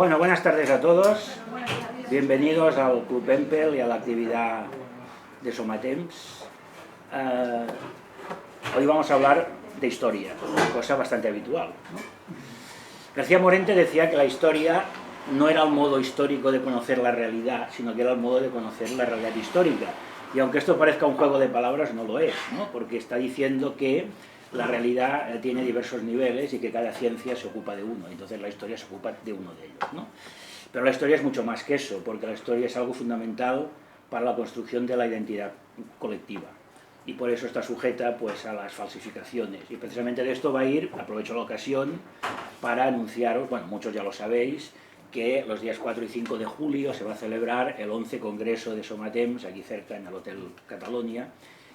Bueno, buenas tardes a todos. Bienvenidos al Club Empel y a la actividad de Somatemps. Hoy vamos a hablar de historia, cosa bastante habitual, ¿no? García Morente decía que la historia no era el modo histórico de conocer la realidad, sino que era el modo de conocer la realidad histórica. Y aunque esto parezca un juego de palabras, no lo es, ¿no? Porque está diciendo que la realidad tiene diversos niveles y que cada ciencia se ocupa de uno, entonces la historia se ocupa de uno de ellos, ¿no? Pero la historia es mucho más que eso, porque la historia es algo fundamental para la construcción de la identidad colectiva, y por eso está sujeta pues, a las falsificaciones. Y precisamente de esto va a ir, aprovecho la ocasión, para anunciaros, bueno, muchos ya lo sabéis, que los días 4 y 5 de julio se va a celebrar el 11 Congreso de Somatemps, aquí cerca, en el Hotel Catalonia,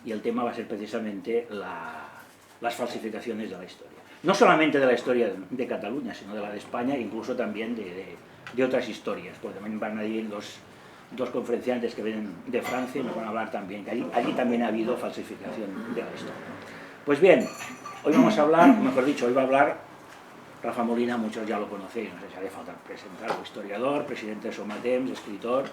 y el tema va a ser precisamente las falsificaciones de la historia. No solamente de la historia de Cataluña, sino de la de España, e incluso también de otras historias, porque también van a ir dos conferenciantes que vienen de Francia y nos van a hablar también, que allí también ha habido falsificación de la historia. Pues bien, hoy vamos a hablar, mejor dicho, hoy va a hablar Rafa Molina, muchos ya lo conocéis, no sé si hace falta presentarlo, historiador, presidente de Somatemps, escritor,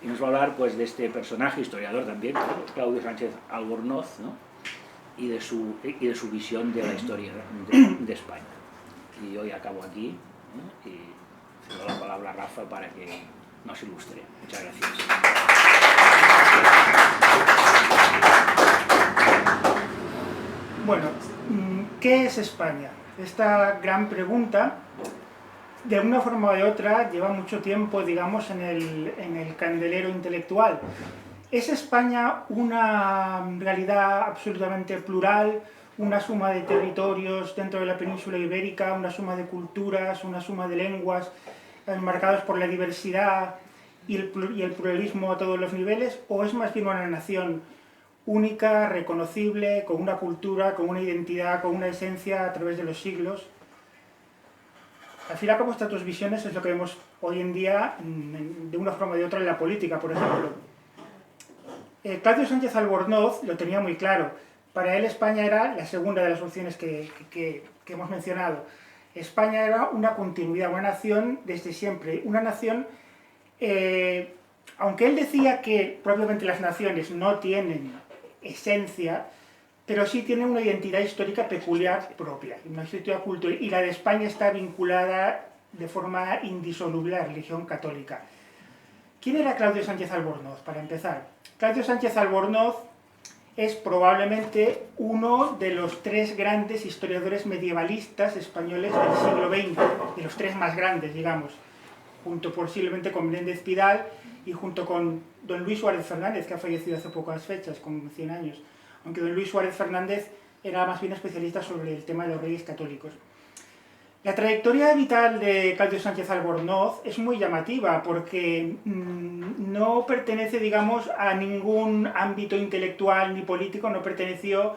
y nos va a hablar pues, de este personaje, historiador también, Claudio Sánchez Albornoz, ¿no? y de su visión de la historia de España. Y hoy acabo aquí, ¿no? Y cedo la palabra a Rafa para que nos ilustre. Muchas gracias. Bueno, ¿qué es España? Esta gran pregunta, de una forma o de otra, lleva mucho tiempo, digamos, en el candelero intelectual. ¿Es España una realidad absolutamente plural, una suma de territorios dentro de la península ibérica, una suma de culturas, una suma de lenguas, marcados por la diversidad y el pluralismo a todos los niveles? ¿O es más bien una nación única, reconocible, con una cultura, con una identidad, con una esencia a través de los siglos? Al fin y al cabo, estas dos visiones es lo que vemos hoy en día, de una forma o de otra, en la política, por ejemplo. Claudio Sánchez Albornoz lo tenía muy claro. Para él España era la segunda de las opciones que hemos mencionado. España era una continuidad, una nación desde siempre, una nación, aunque él decía que probablemente las naciones no tienen esencia, pero sí tienen una identidad histórica peculiar propia, una historia cultural, y la de España está vinculada de forma indisoluble a la religión católica. ¿Quién era Claudio Sánchez Albornoz, para empezar? Claudio Sánchez Albornoz es probablemente uno de los tres grandes historiadores medievalistas españoles del siglo XX, de los tres más grandes, digamos, junto posiblemente con Menéndez Pidal y junto con don Luis Suárez Fernández, que ha fallecido hace pocas fechas, con 100 años, aunque don Luis Suárez Fernández era más bien especialista sobre el tema de los reyes católicos. La trayectoria vital de Claudio Sánchez Albornoz es muy llamativa porque no pertenece, digamos, a ningún ámbito intelectual ni político, no perteneció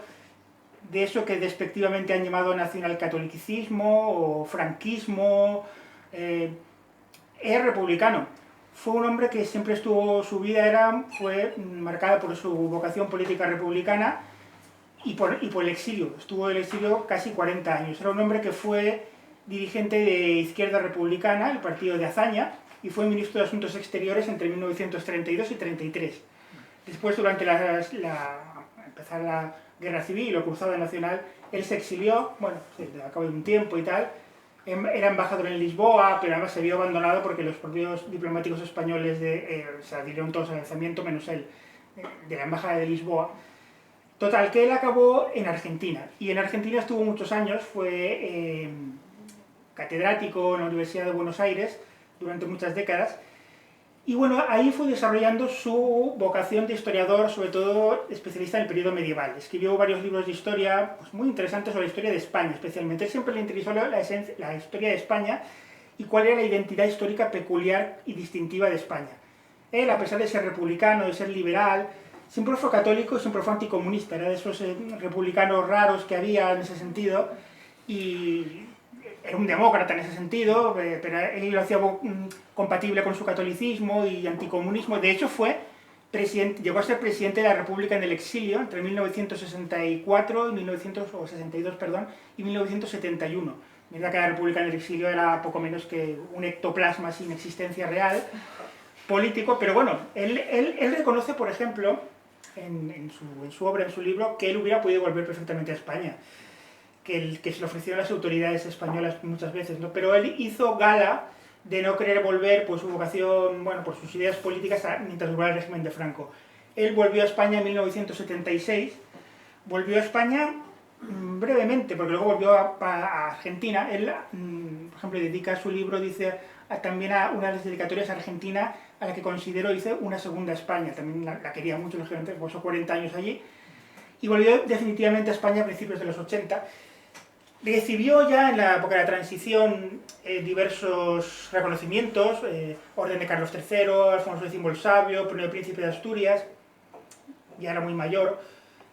de eso que despectivamente han llamado nacionalcatolicismo o franquismo. Es republicano. Fue un hombre que siempre estuvo, su vida fue marcada por su vocación política republicana y por el exilio. Estuvo en el exilio casi 40 años. Era un hombre que fue dirigente de Izquierda Republicana, el partido de Azaña, y fue ministro de Asuntos Exteriores entre 1932 y 33. Después, durante empezar la Guerra Civil o Cruzada Nacional, él se exilió, bueno, a cabo de un tiempo y tal. Era embajador en Lisboa, pero además se vio abandonado porque los propios diplomáticos españoles se adhirieron todos al alzamiento, menos él, de la embajada de Lisboa. Total, que él acabó en Argentina, y en Argentina estuvo muchos años, fue catedrático en la Universidad de Buenos Aires durante muchas décadas, y bueno, ahí fue desarrollando su vocación de historiador, sobre todo especialista en el periodo medieval. Escribió varios libros de historia pues, muy interesantes sobre la historia de España, especialmente. Él siempre le interesó la historia de España y cuál era la identidad histórica peculiar y distintiva de España. Él, a pesar de ser republicano, de ser liberal, siempre fue católico y siempre fue anticomunista. Era de esos republicanos raros que había en ese sentido, y era un demócrata en ese sentido, pero él lo hacía compatible con su catolicismo y anticomunismo. De hecho, llegó a ser presidente de la República en el exilio entre 1964 y 1971. Mira que la República en el exilio era poco menos que un ectoplasma sin existencia real, político, pero bueno, él reconoce, por ejemplo, en su obra, en su libro, que él hubiera podido volver perfectamente a España, que se lo ofrecieron las autoridades españolas muchas veces, ¿no? Pero él hizo gala de no querer volver por su vocación, bueno, por sus ideas políticas mientras durara el régimen de Franco. Él volvió a España en 1976, volvió a España brevemente, porque luego volvió a Argentina. Él, por ejemplo, dedica su libro, dice también a una de las dedicatorias a Argentina, a la que considero, dice, una segunda España. También la quería mucho, lógicamente, pasó 40 años allí. Y volvió definitivamente a España a principios de los 80. Recibió ya en la época de la transición diversos reconocimientos, Orden de Carlos III, Alfonso X el Sabio, Primer Príncipe de Asturias, ya era muy mayor.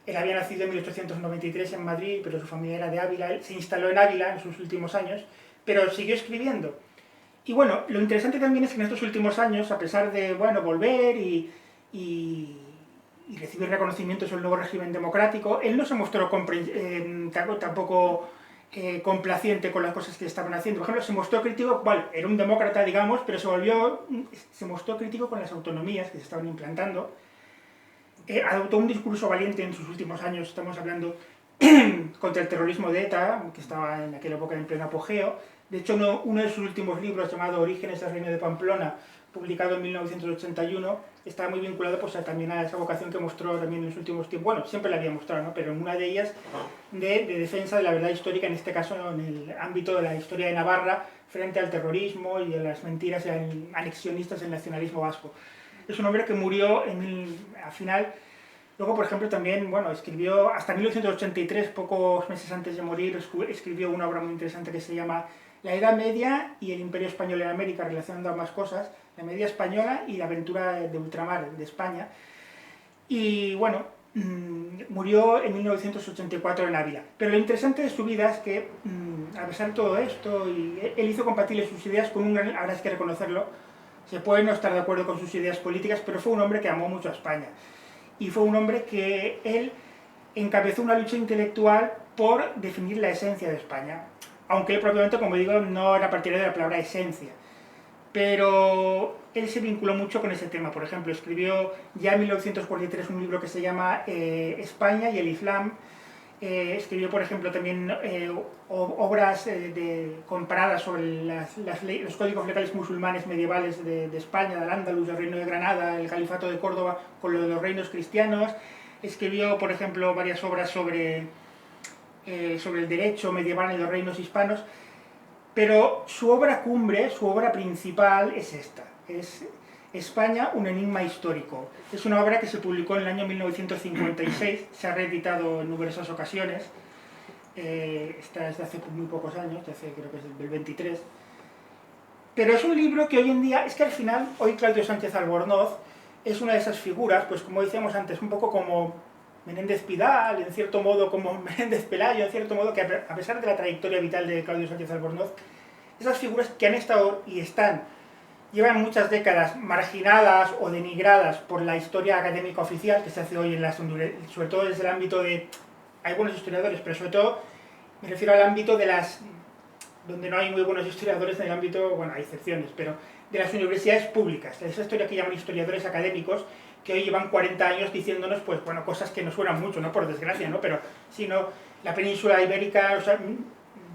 Él había nacido en 1893 en Madrid, pero su familia era de Ávila. Él se instaló en Ávila en sus últimos años, pero siguió escribiendo. Y bueno, lo interesante también es que en estos últimos años, a pesar de, bueno, volver y recibir reconocimientos en el nuevo régimen democrático, él no se mostró tampoco complaciente con las cosas que estaban haciendo. Por ejemplo, se mostró crítico, bueno, era un demócrata, digamos, pero se mostró crítico con las autonomías que se estaban implantando. Adoptó un discurso valiente en sus últimos años, estamos hablando, contra el terrorismo de ETA, que estaba en aquella época en pleno apogeo. De hecho, uno de sus últimos libros, llamado Orígenes del Reino de Pamplona, publicado en 1981, estaba muy vinculado pues, también a esa vocación que mostró también en los últimos tiempos. Bueno, siempre la había mostrado, ¿no? Pero en una de ellas de defensa de la verdad histórica, en este caso en el ámbito de la historia de Navarra, frente al terrorismo y a las mentiras anexionistas del nacionalismo vasco. Es un hombre que murió al final. Luego, por ejemplo, también, bueno, escribió, hasta 1983, pocos meses antes de morir, escribió una obra muy interesante que se llama La Edad Media y el Imperio Español en América, relacionando ambas cosas, la media española y la aventura de ultramar de España. Y bueno, murió en 1984 en Ávila. Pero lo interesante de su vida es que, a pesar de todo esto, él hizo compatibles sus ideas con un gran, ahora es que reconocerlo, se puede no estar de acuerdo con sus ideas políticas, pero fue un hombre que amó mucho a España. Y fue un hombre que él encabezó una lucha intelectual por definir la esencia de España. Aunque él propiamente, como digo, no era partidario de la palabra esencia. Pero él se vinculó mucho con ese tema. Por ejemplo, escribió ya en 1943 un libro que se llama España y el Islam. Escribió, por ejemplo, también obras comparadas sobre los códigos legales musulmanes medievales de España, del Andalus, del Reino de Granada, el Califato de Córdoba, con lo de los reinos cristianos. Escribió, por ejemplo, varias obras sobre el derecho medieval en los reinos hispanos. Pero su obra cumbre, su obra principal es esta. Es España, un enigma histórico. Es una obra que se publicó en el año 1956, se ha reeditado en numerosas ocasiones. Esta es de hace muy pocos años, creo que es del 23. Pero es un libro que hoy en día, es que al final, hoy Claudio Sánchez Albornoz es una de esas figuras, pues como decíamos antes, un poco como Menéndez Pidal, en cierto modo como Menéndez Pelayo, en cierto modo que a pesar de la trayectoria vital de Claudio Sánchez Albornoz, esas figuras que han estado y llevan muchas décadas marginadas o denigradas por la historia académica oficial que se hace hoy, sobre todo desde el ámbito de... Hay buenos historiadores, pero sobre todo me refiero al ámbito de donde no hay muy buenos historiadores en el ámbito, bueno, hay excepciones, pero de las universidades públicas, esa historia que llaman historiadores académicos, que hoy llevan 40 años diciéndonos, pues, bueno, cosas que nos suenan mucho, ¿no? Por desgracia, ¿no? Pero, sino la península ibérica, o sea,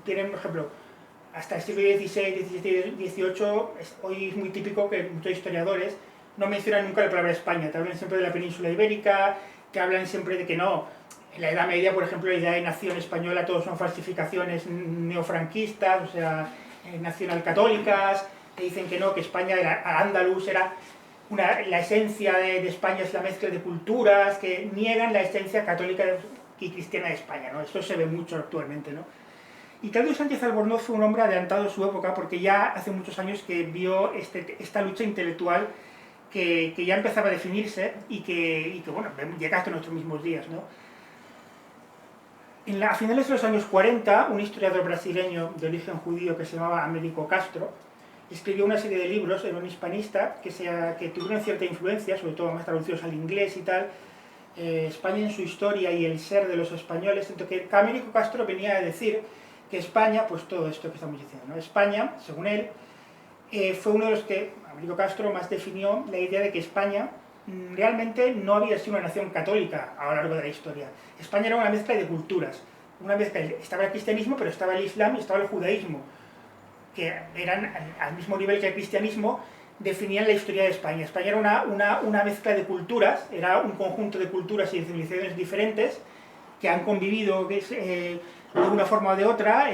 tienen, por ejemplo, hasta el siglo XVI, XVII, XVIII, hoy es muy típico que muchos historiadores no mencionan nunca la palabra España, te hablan siempre de la península ibérica, te hablan siempre de que no. En la Edad Media, por ejemplo, la idea de nación española, todos son falsificaciones neofranquistas, o sea, nacionalcatólicas, te dicen que no, que España era Al-Ándalus, era la esencia de España es la mezcla de culturas, que niegan la esencia católica y cristiana de España, ¿no? Esto se ve mucho actualmente, ¿no? Y Claudio Sánchez Albornoz fue un hombre adelantado a su época porque ya hace muchos años que vio esta lucha intelectual que ya empezaba a definirse y que bueno, llega hasta nuestros mismos días, ¿no? A finales de los años 40, un historiador brasileño de origen judío que se llamaba Américo Castro escribió una serie de libros, era un hispanista, que tuvieron cierta influencia, sobre todo más traducidos al inglés y tal, España en su historia y el ser de los españoles, tanto que Américo Castro venía a decir que que España, pues todo esto que estamos diciendo, ¿no? España, según él, fue uno de los que Américo Castro más definió la idea de que España realmente no había sido una nación católica a lo largo de la historia. España era una mezcla de culturas, una mezcla, estaba el cristianismo, pero estaba el islam y estaba el judaísmo, que eran al mismo nivel que el cristianismo, definían la historia de España. España era una mezcla de culturas, era un conjunto de culturas y de civilizaciones diferentes que han convivido de una forma o de otra,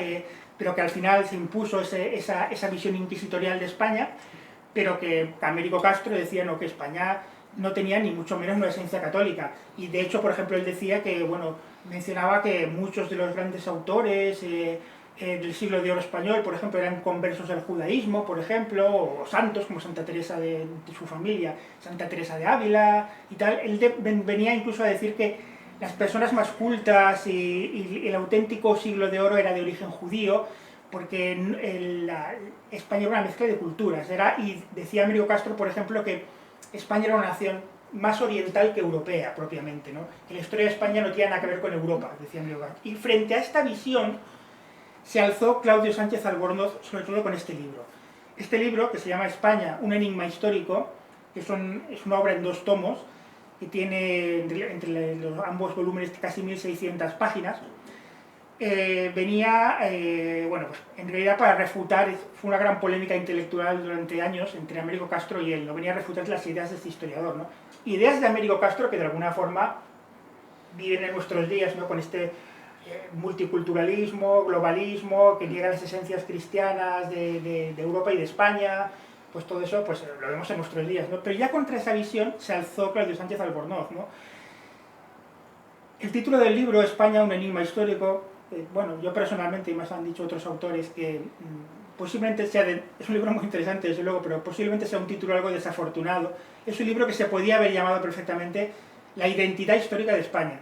pero que al final se impuso esa visión inquisitorial de España, pero que Américo Castro decía no, que España no tenía ni mucho menos una esencia católica. Y de hecho, por ejemplo, él decía que, bueno, mencionaba que muchos de los grandes autores del siglo de oro español, por ejemplo, eran conversos al judaísmo, por ejemplo, o santos como Santa Teresa de su familia, Santa Teresa de Ávila y tal. Él venía incluso a decir que las personas más cultas y el auténtico siglo de oro era de origen judío, porque España era una mezcla de culturas. Y decía Américo Castro, por ejemplo, que España era una nación más oriental que europea, propiamente, ¿no? Que la historia de España no tiene nada que ver con Europa, decía Américo Castro. Y frente a esta visión se alzó Claudio Sánchez Albornoz, sobre todo con este libro. Este libro, que se llama España, un enigma histórico, que es una obra en 2 tomos, que tiene entre ambos volúmenes casi 1600 páginas, venía, bueno, pues en realidad para refutar, fue una gran polémica intelectual durante años entre Américo Castro y él, ¿no? Venía a refutar las ideas de este historiador, ¿no? Ideas de Américo Castro que de alguna forma viven en nuestros días, ¿no? Con este multiculturalismo, globalismo, que llega a las esencias cristianas de Europa y de España, pues todo eso pues lo vemos en nuestros días, ¿no? Pero ya contra esa visión se alzó Claudio Sánchez Albornoz, ¿no? El título del libro, España, un enigma histórico, bueno, yo personalmente, y más han dicho otros autores, que posiblemente es un libro muy interesante, desde luego, pero posiblemente sea un título algo desafortunado. Es un libro que se podía haber llamado perfectamente La identidad histórica de España.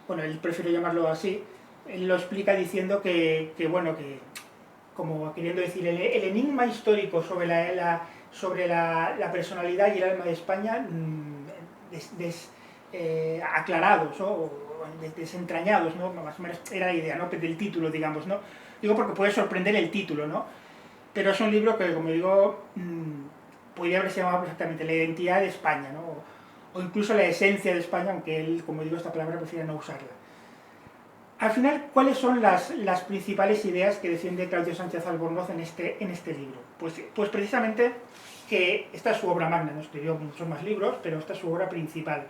Bueno, él prefiere llamarlo así. Él lo explica diciendo que bueno, que como queriendo decir, el enigma histórico sobre la personalidad y el alma de España aclarados, ¿no? O desentrañados, ¿no? Más o menos era la idea, ¿no? Del título, digamos, ¿no? Digo porque puede sorprender el título, ¿no? Pero es un libro que, como digo, podría haberse llamado perfectamente La identidad de España, ¿no? O incluso La esencia de España, aunque él, como digo, esta palabra prefiere no usarla. Al final, ¿cuáles son las principales ideas que defiende Claudio Sánchez Albornoz en este libro? Pues precisamente que esta es su obra magna, no escribió muchos más libros, pero esta es su obra principal,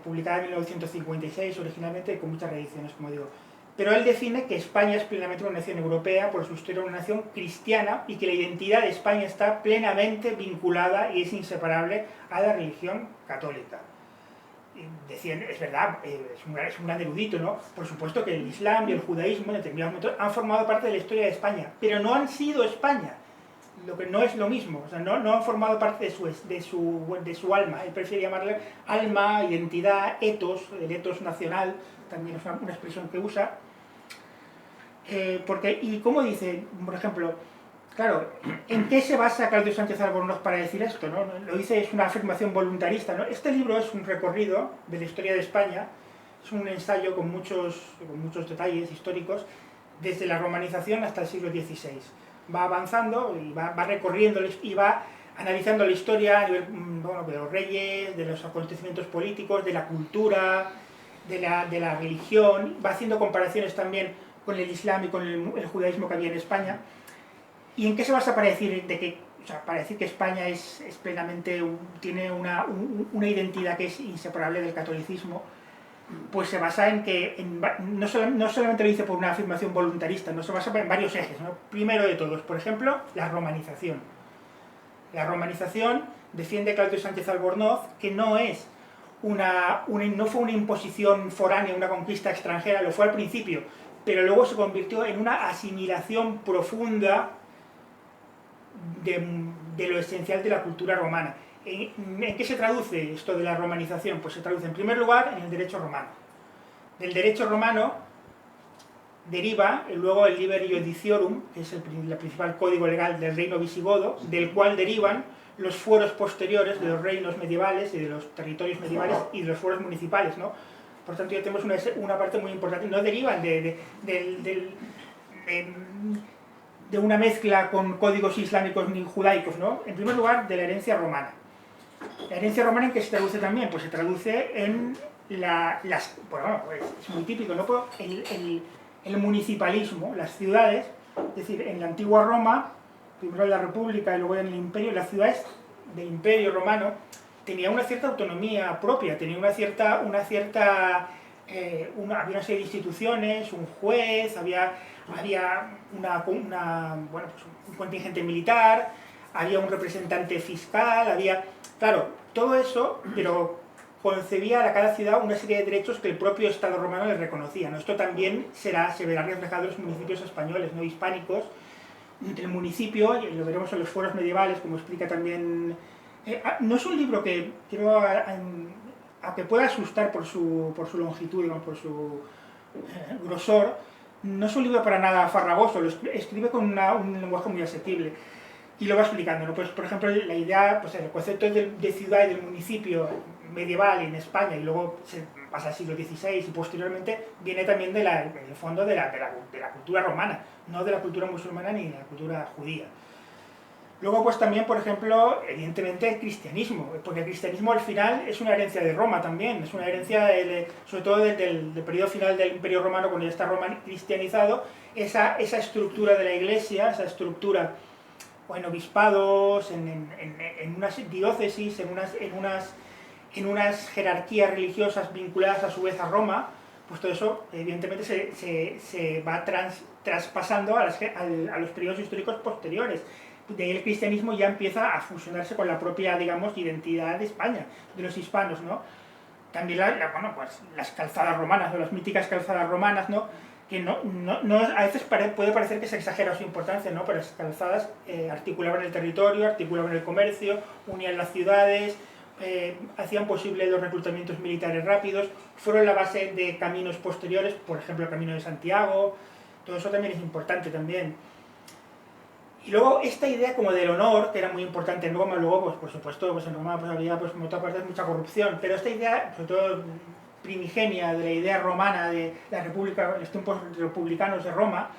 publicada en 1956 originalmente, con muchas reediciones, como digo. Pero él define que España es plenamente una nación europea, por su historia una nación cristiana, y que la identidad de España está plenamente vinculada y es inseparable a la religión católica. Decían, es verdad, es un gran erudito, ¿no? Por supuesto que el Islam y el judaísmo en determinados momentos han formado parte de la historia de España, pero no han sido España, lo que no es lo mismo, o sea, no han formado parte de su alma. Él prefiere llamarle alma, identidad, etos, el etos nacional, también es una expresión que usa. Y como dice, por ejemplo, claro, ¿en qué se basa Claudio Sánchez Albornoz para decir esto, ¿no? Lo dice, es una afirmación voluntarista, ¿no? Este libro es un recorrido de la historia de España, es un ensayo con muchos detalles históricos, desde la romanización hasta el siglo XVI. Va avanzando y va recorriendo y va analizando la historia a nivel, bueno, de los reyes, de los acontecimientos políticos, de la cultura, de la religión, va haciendo comparaciones también con el Islam y con el judaísmo que había en España. ¿Y en qué se basa para decir que España es plenamente, tiene una identidad que es inseparable del catolicismo? Pues se basa en que, no solamente lo dice por una afirmación voluntarista, no se basa en varios ejes, ¿no? Primero de todos, por ejemplo, la romanización. La romanización defiende Claudio Sánchez Albornoz que no fue una imposición foránea, una conquista extranjera, lo fue al principio, pero luego se convirtió en una asimilación profunda de lo esencial de la cultura romana. ¿En qué se traduce esto de la romanización? Pues se traduce en primer lugar en el derecho romano. Del derecho romano deriva luego el Liber Iudiciorum, que es el principal código legal del reino visigodo, del cual derivan los fueros posteriores de los reinos medievales y de los territorios medievales y de los fueros municipales, ¿no? Por tanto, ya tenemos una parte muy importante. No derivan de una mezcla con códigos islámicos ni judaicos, ¿no? En primer lugar, de la herencia romana. La herencia romana, ¿en qué se traduce también? Pues se traduce en bueno, es muy típico, ¿no? El municipalismo, las ciudades, es decir, en la antigua Roma, primero en la República y luego en el Imperio, las ciudades del Imperio Romano tenían una cierta autonomía propia, tenían había una serie de instituciones, un juez, había bueno, pues un contingente militar, había un representante fiscal, claro, todo eso, pero concebía a cada ciudad una serie de derechos que el propio Estado romano les reconocía, ¿no? Esto también se verá reflejado en los municipios españoles, no hispánicos. El municipio, y lo veremos en los foros medievales, como explica también... no es un libro que quiero... aunque pueda asustar por su longitud, digamos, por su grosor, no es un libro para nada farragoso, lo escribe con un lenguaje muy asequible. Y lo va explicando, ¿no? Pues, por ejemplo, la idea, pues el concepto de ciudad y del municipio medieval en España, y luego se pasa al siglo XVI y posteriormente, viene también en el fondo de la cultura romana, no de la cultura musulmana ni de la cultura judía. Luego, pues también, por ejemplo, evidentemente el cristianismo, porque el cristianismo al final es una herencia de Roma también, es una herencia, sobre todo del periodo final del Imperio Romano, cuando ya está Roma cristianizado, esa estructura de la Iglesia, esa estructura o en obispados, en unas diócesis, en unas jerarquías religiosas vinculadas a su vez a Roma, pues todo eso evidentemente se va traspasando a los periodos históricos posteriores. De ahí el cristianismo ya empieza a fusionarse con la propia, digamos, identidad de España, de los hispanos, ¿no? También bueno, pues las calzadas romanas, o las míticas calzadas romanas, ¿no? Que a veces puede parecer que se exagera su importancia, ¿no? Pero las calzadas articulaban el territorio, articulaban el comercio, unían las ciudades, hacían posible los reclutamientos militares rápidos, fueron la base de caminos posteriores, por ejemplo el Camino de Santiago, todo eso también es importante también. Y luego esta idea como del honor, que era muy importante en Roma, luego pues por supuesto pues en Roma pues, había pues, en otra parte mucha corrupción, pero esta idea, sobre todo primigenia de la idea romana de la República, los tiempos republicanos de Roma,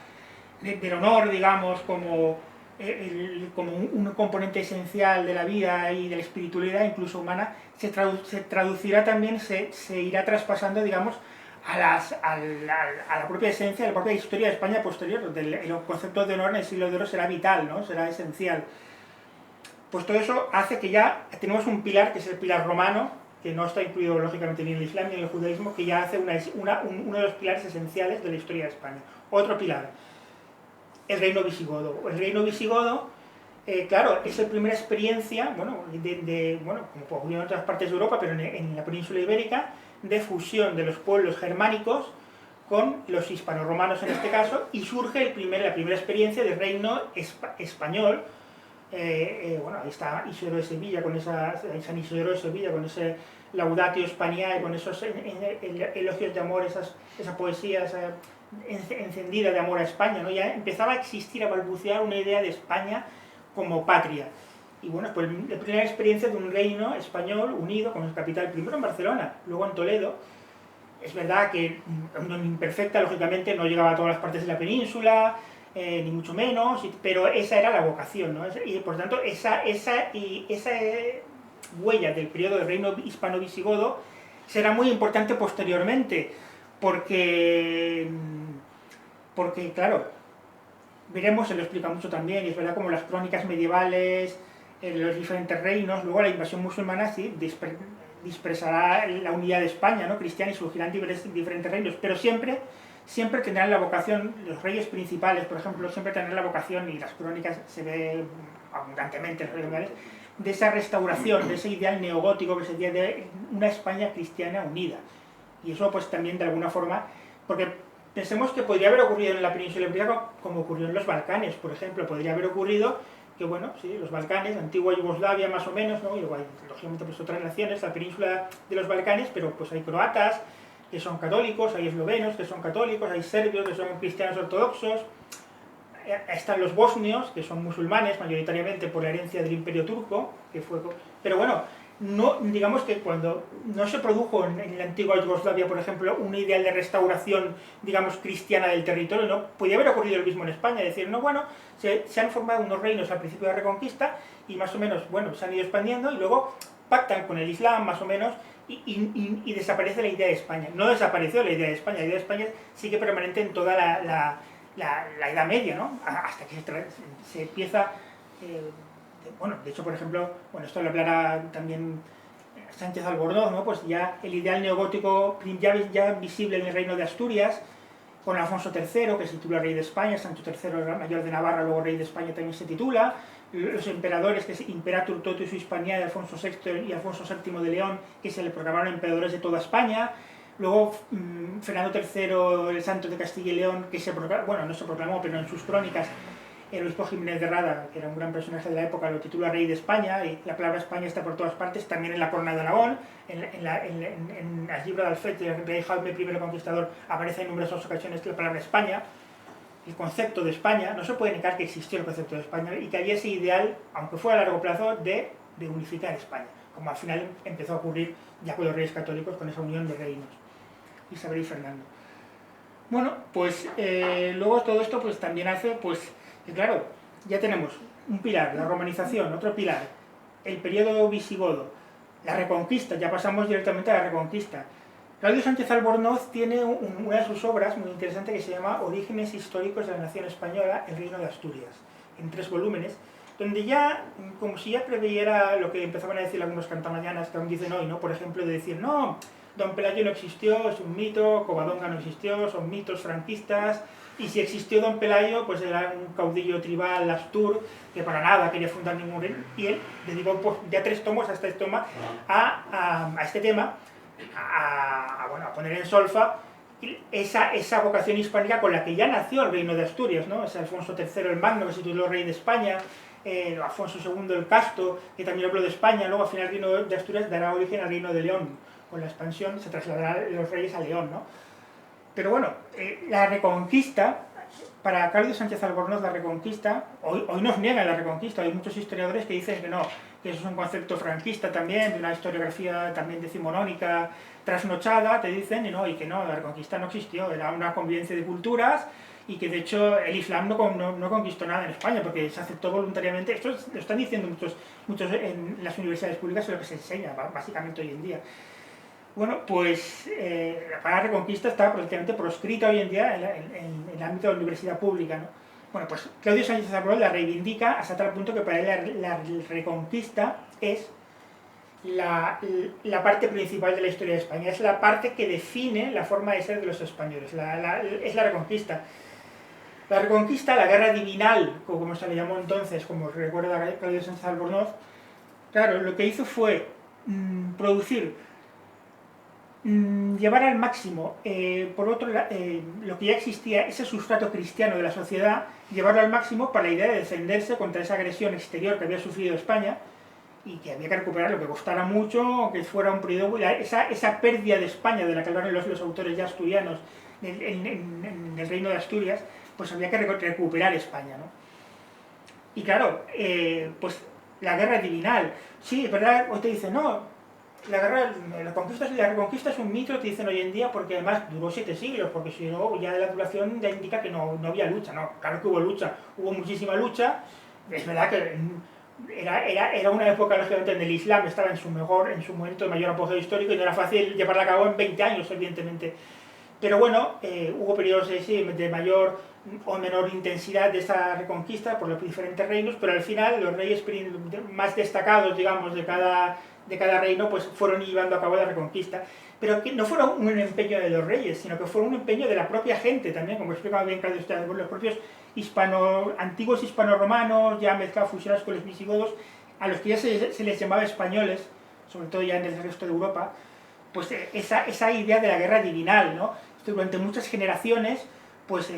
del honor, digamos, como un componente esencial de la vida y de la espiritualidad, incluso humana, se traducirá también, se irá traspasando, digamos, a la propia esencia, a la propia historia de España posterior, donde el concepto de honor en el siglo de oro será vital, ¿no? Será esencial. Pues todo eso hace que ya tenemos un pilar, que es el pilar romano, que no está incluido lógicamente ni en el Islam ni en el judaísmo, que ya hace uno de los pilares esenciales de la historia de España. Otro pilar, el reino visigodo. El reino visigodo, claro, es la primera experiencia, bueno, como ocurrió en otras partes de Europa, pero en la península ibérica, de fusión de los pueblos germánicos con los hispanorromanos en este caso, y surge la primera experiencia de reino español. Bueno, ahí está Isidoro de Sevilla, San Isidoro de Sevilla, con ese Laudatio Spaniae, con esos elogios de amor, esa poesía encendida de amor a España, ¿no? Ya empezaba a existir, a balbucear una idea de España como patria. Y bueno, pues la primera experiencia de un reino español unido, con su capital primero en Barcelona, luego en Toledo. Es verdad que imperfecta, lógicamente, no llegaba a todas las partes de la península, ni mucho menos, pero esa era la vocación, ¿no? Y por tanto, esa huella del periodo del reino hispano-visigodo será muy importante posteriormente, porque claro, veremos, se lo explica mucho también, y es verdad como las crónicas medievales, los diferentes reinos, luego la invasión musulmana sí dispersará la unidad de España, ¿no? Cristiana, y surgirán diferentes reinos, pero siempre tendrán la vocación, los reyes principales, por ejemplo, siempre tendrán la vocación, y las crónicas se ve abundantemente en los reyes medievales, de esa restauración, de ese ideal neogótico que sería de una España cristiana unida. Y eso pues también de alguna forma, porque pensemos que podría haber ocurrido en la península ibérica como ocurrió en los Balcanes, por ejemplo, podría haber ocurrido que, bueno, sí, los Balcanes, antigua Yugoslavia más o menos, ¿no? Y luego hay, lógicamente, pues otras naciones, la península de los Balcanes, pero pues hay croatas que son católicos, hay eslovenos que son católicos, hay serbios que son cristianos ortodoxos, están los bosnios, que son musulmanes, mayoritariamente por la herencia del Imperio Turco, pero bueno, no, digamos que cuando no se produjo en la antigua Yugoslavia, por ejemplo, un ideal de restauración, digamos, cristiana del territorio, ¿no? Podía haber ocurrido lo mismo en España, decir, no, bueno, se han formado unos reinos al principio de la Reconquista y más o menos, bueno, se han ido expandiendo y luego pactan con el Islam, más o menos, y desaparece la idea de España. No desapareció la idea de España, la idea de España sigue permanente en toda la Edad Media, ¿no? Hasta que se empieza... bueno, de hecho, por ejemplo, bueno, esto lo hablará también Sánchez Albornoz, ¿no? Pues ya el ideal neogótico ya visible en el reino de Asturias, con Alfonso III, que se titula rey de España, Sancho III, mayor de Navarra, luego rey de España también se titula, los emperadores, que es Imperator Totus Hispaniae, Alfonso VI y Alfonso VII de León, que se le proclamaron emperadores de toda España, luego Fernando III, el Santo de Castilla y León, que se proclamó, bueno, no se proclamó, pero en sus crónicas, el obispo Jiménez de Rada, que era un gran personaje de la época, lo titula rey de España, y la palabra España está por todas partes, también en la corona de Aragón, en el libro de Alfete, el rey Jaime I Conquistador, aparece en numerosas ocasiones la palabra España, el concepto de España. No se puede negar que existió el concepto de España y que había ese ideal, aunque fuera a largo plazo, de unificar España, como al final empezó a ocurrir ya con los reyes católicos, con esa unión de reinos, Isabel y Fernando. Bueno, pues luego todo esto pues también hace pues que claro, ya tenemos un pilar, la romanización, otro pilar, el periodo visigodo, la reconquista, ya pasamos directamente a la reconquista. Claudio Sánchez Albornoz tiene una de sus obras muy interesante que se llama Orígenes históricos de la nación española, el reino de Asturias, en 3 volúmenes, donde ya, como si ya preveyera lo que empezaban a decir algunos cantamañanas que aún dicen hoy, ¿no? Por ejemplo, de decir, no, Don Pelayo no existió, es un mito, Covadonga no existió, son mitos franquistas, y si existió Don Pelayo, pues era un caudillo tribal, Astur, que para nada quería fundar ningún reino, y él dedicó pues, ya 3 tomos hasta este toma a este tema, bueno, a poner en solfa esa vocación hispánica con la que ya nació el reino de Asturias, ¿no? Es Alfonso III el Magno, que se tituló rey de España, Alfonso II el Casto, que también habló de España, luego al final el reino de Asturias dará origen al reino de León. Con la expansión se trasladarán los reyes a León, ¿no? Pero bueno, la reconquista, para Claudio Sánchez Albornoz, la reconquista, hoy nos niegan la reconquista, hay muchos historiadores que dicen que no, que eso es un concepto franquista también, de una historiografía también decimonónica, trasnochada, te dicen, y que no, la reconquista no existió, era una convivencia de culturas, y que de hecho el Islam no conquistó nada en España, porque se aceptó voluntariamente. Esto lo están diciendo muchos en las universidades públicas, es lo que se enseña básicamente hoy en día. Bueno, pues la palabra reconquista está prácticamente proscrita hoy en día en el ámbito de la universidad pública, ¿no? Bueno, pues Claudio Sánchez Albornoz la reivindica hasta tal punto que para él la reconquista es la parte principal de la historia de España, es la parte que define la forma de ser de los españoles, es la reconquista. La reconquista, la guerra divinal, como se le llamó entonces, como recuerda Claudio Sánchez Albornoz, claro, lo que hizo fue llevar al máximo, por otro lado, lo que ya existía, ese sustrato cristiano de la sociedad, llevarlo al máximo para la idea de defenderse contra esa agresión exterior que había sufrido España y que había que recuperar lo que costara mucho, que fuera un periodo, esa pérdida de España de la que hablaron los autores ya asturianos en el reino de Asturias, pues había que recuperar España, ¿no? Y claro, pues la guerra divinal, sí, es verdad, hoy te dicen, no, la reconquista es un mito, te dicen hoy en día, porque además duró 7 siglos, porque si no, ya la duración ya indica que no había lucha, no, claro que hubo lucha, hubo muchísima lucha, es verdad que era una época, lógicamente, en el Islam estaba en su momento de mayor apogeo histórico y no era fácil llevarla a cabo en 20 años, evidentemente. Pero bueno, hubo periodos de mayor o menor intensidad de esta reconquista por los diferentes reinos, pero al final los reyes más destacados, digamos, de cada reino, pues fueron llevando a cabo la reconquista, pero que no fueron un empeño de los reyes, sino que fueron un empeño de la propia gente también, como explicaba bien Claudio Sánchez Albornoz, los propios antiguos hispano-romanos, ya mezclados, fusionados con los visigodos, a los que ya se les llamaba españoles, sobre todo ya en el resto de Europa, pues esa idea de la guerra divinal, ¿no? Durante muchas generaciones, pues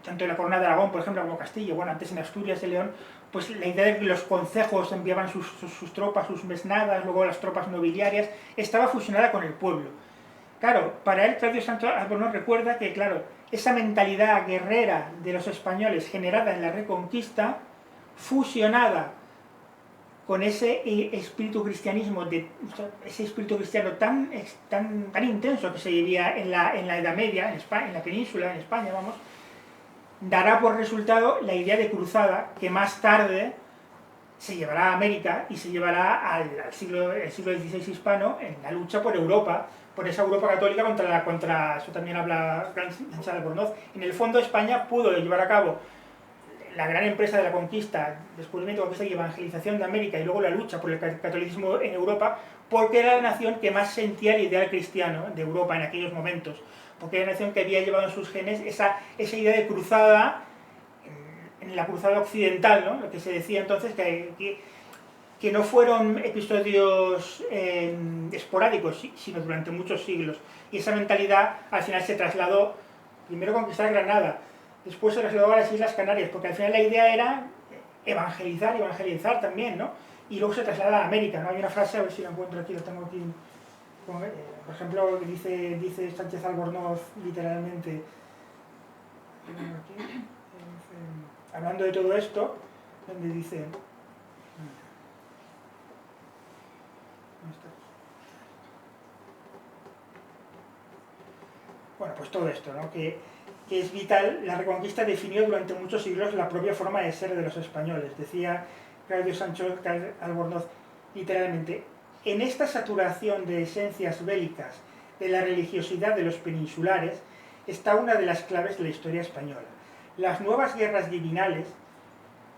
tanto en la corona de Aragón, por ejemplo, como Castilla, bueno, antes en Asturias y León, pues la idea de que los concejos enviaban sus tropas, sus mesnadas, luego las tropas nobiliarias, estaba fusionada con el pueblo. Claro, para él Claudio Sánchez Albornoz recuerda que, claro, esa mentalidad guerrera de los españoles generada en la Reconquista, fusionada con ese espíritu cristianismo, ese espíritu cristiano tan intenso que se vivía en la Edad Media, en España, en la península, en España, vamos, dará por resultado la idea de cruzada, que más tarde se llevará a América y se llevará al siglo XVI hispano en la lucha por Europa, por esa Europa católica contra eso también habla Sánchez Albornoz. En el fondo España pudo llevar a cabo la gran empresa de la conquista, descubrimiento, conquista y evangelización de América y luego la lucha por el catolicismo en Europa, porque era la nación que más sentía el ideal cristiano de Europa en aquellos momentos, porque era la nación que había llevado en sus genes esa idea de cruzada, en la cruzada occidental, ¿no? Lo que se decía entonces que no fueron episodios esporádicos, sino durante muchos siglos. Y esa mentalidad al final se trasladó, primero conquistar Granada, después se trasladó a las Islas Canarias, porque al final la idea era evangelizar también, ¿no? Y luego se traslada a América, ¿no? Hay una frase, a ver si la encuentro aquí, lo tengo aquí, por ejemplo, dice Sánchez Albornoz literalmente, hablando de todo esto, donde dice... Bueno, pues todo esto, ¿no? Que es vital. La Reconquista definió durante muchos siglos la propia forma de ser de los españoles. Decía Claudio Sánchez Albornoz literalmente: en esta saturación de esencias bélicas de la religiosidad de los peninsulares está una de las claves de la historia española. Las nuevas guerras divinales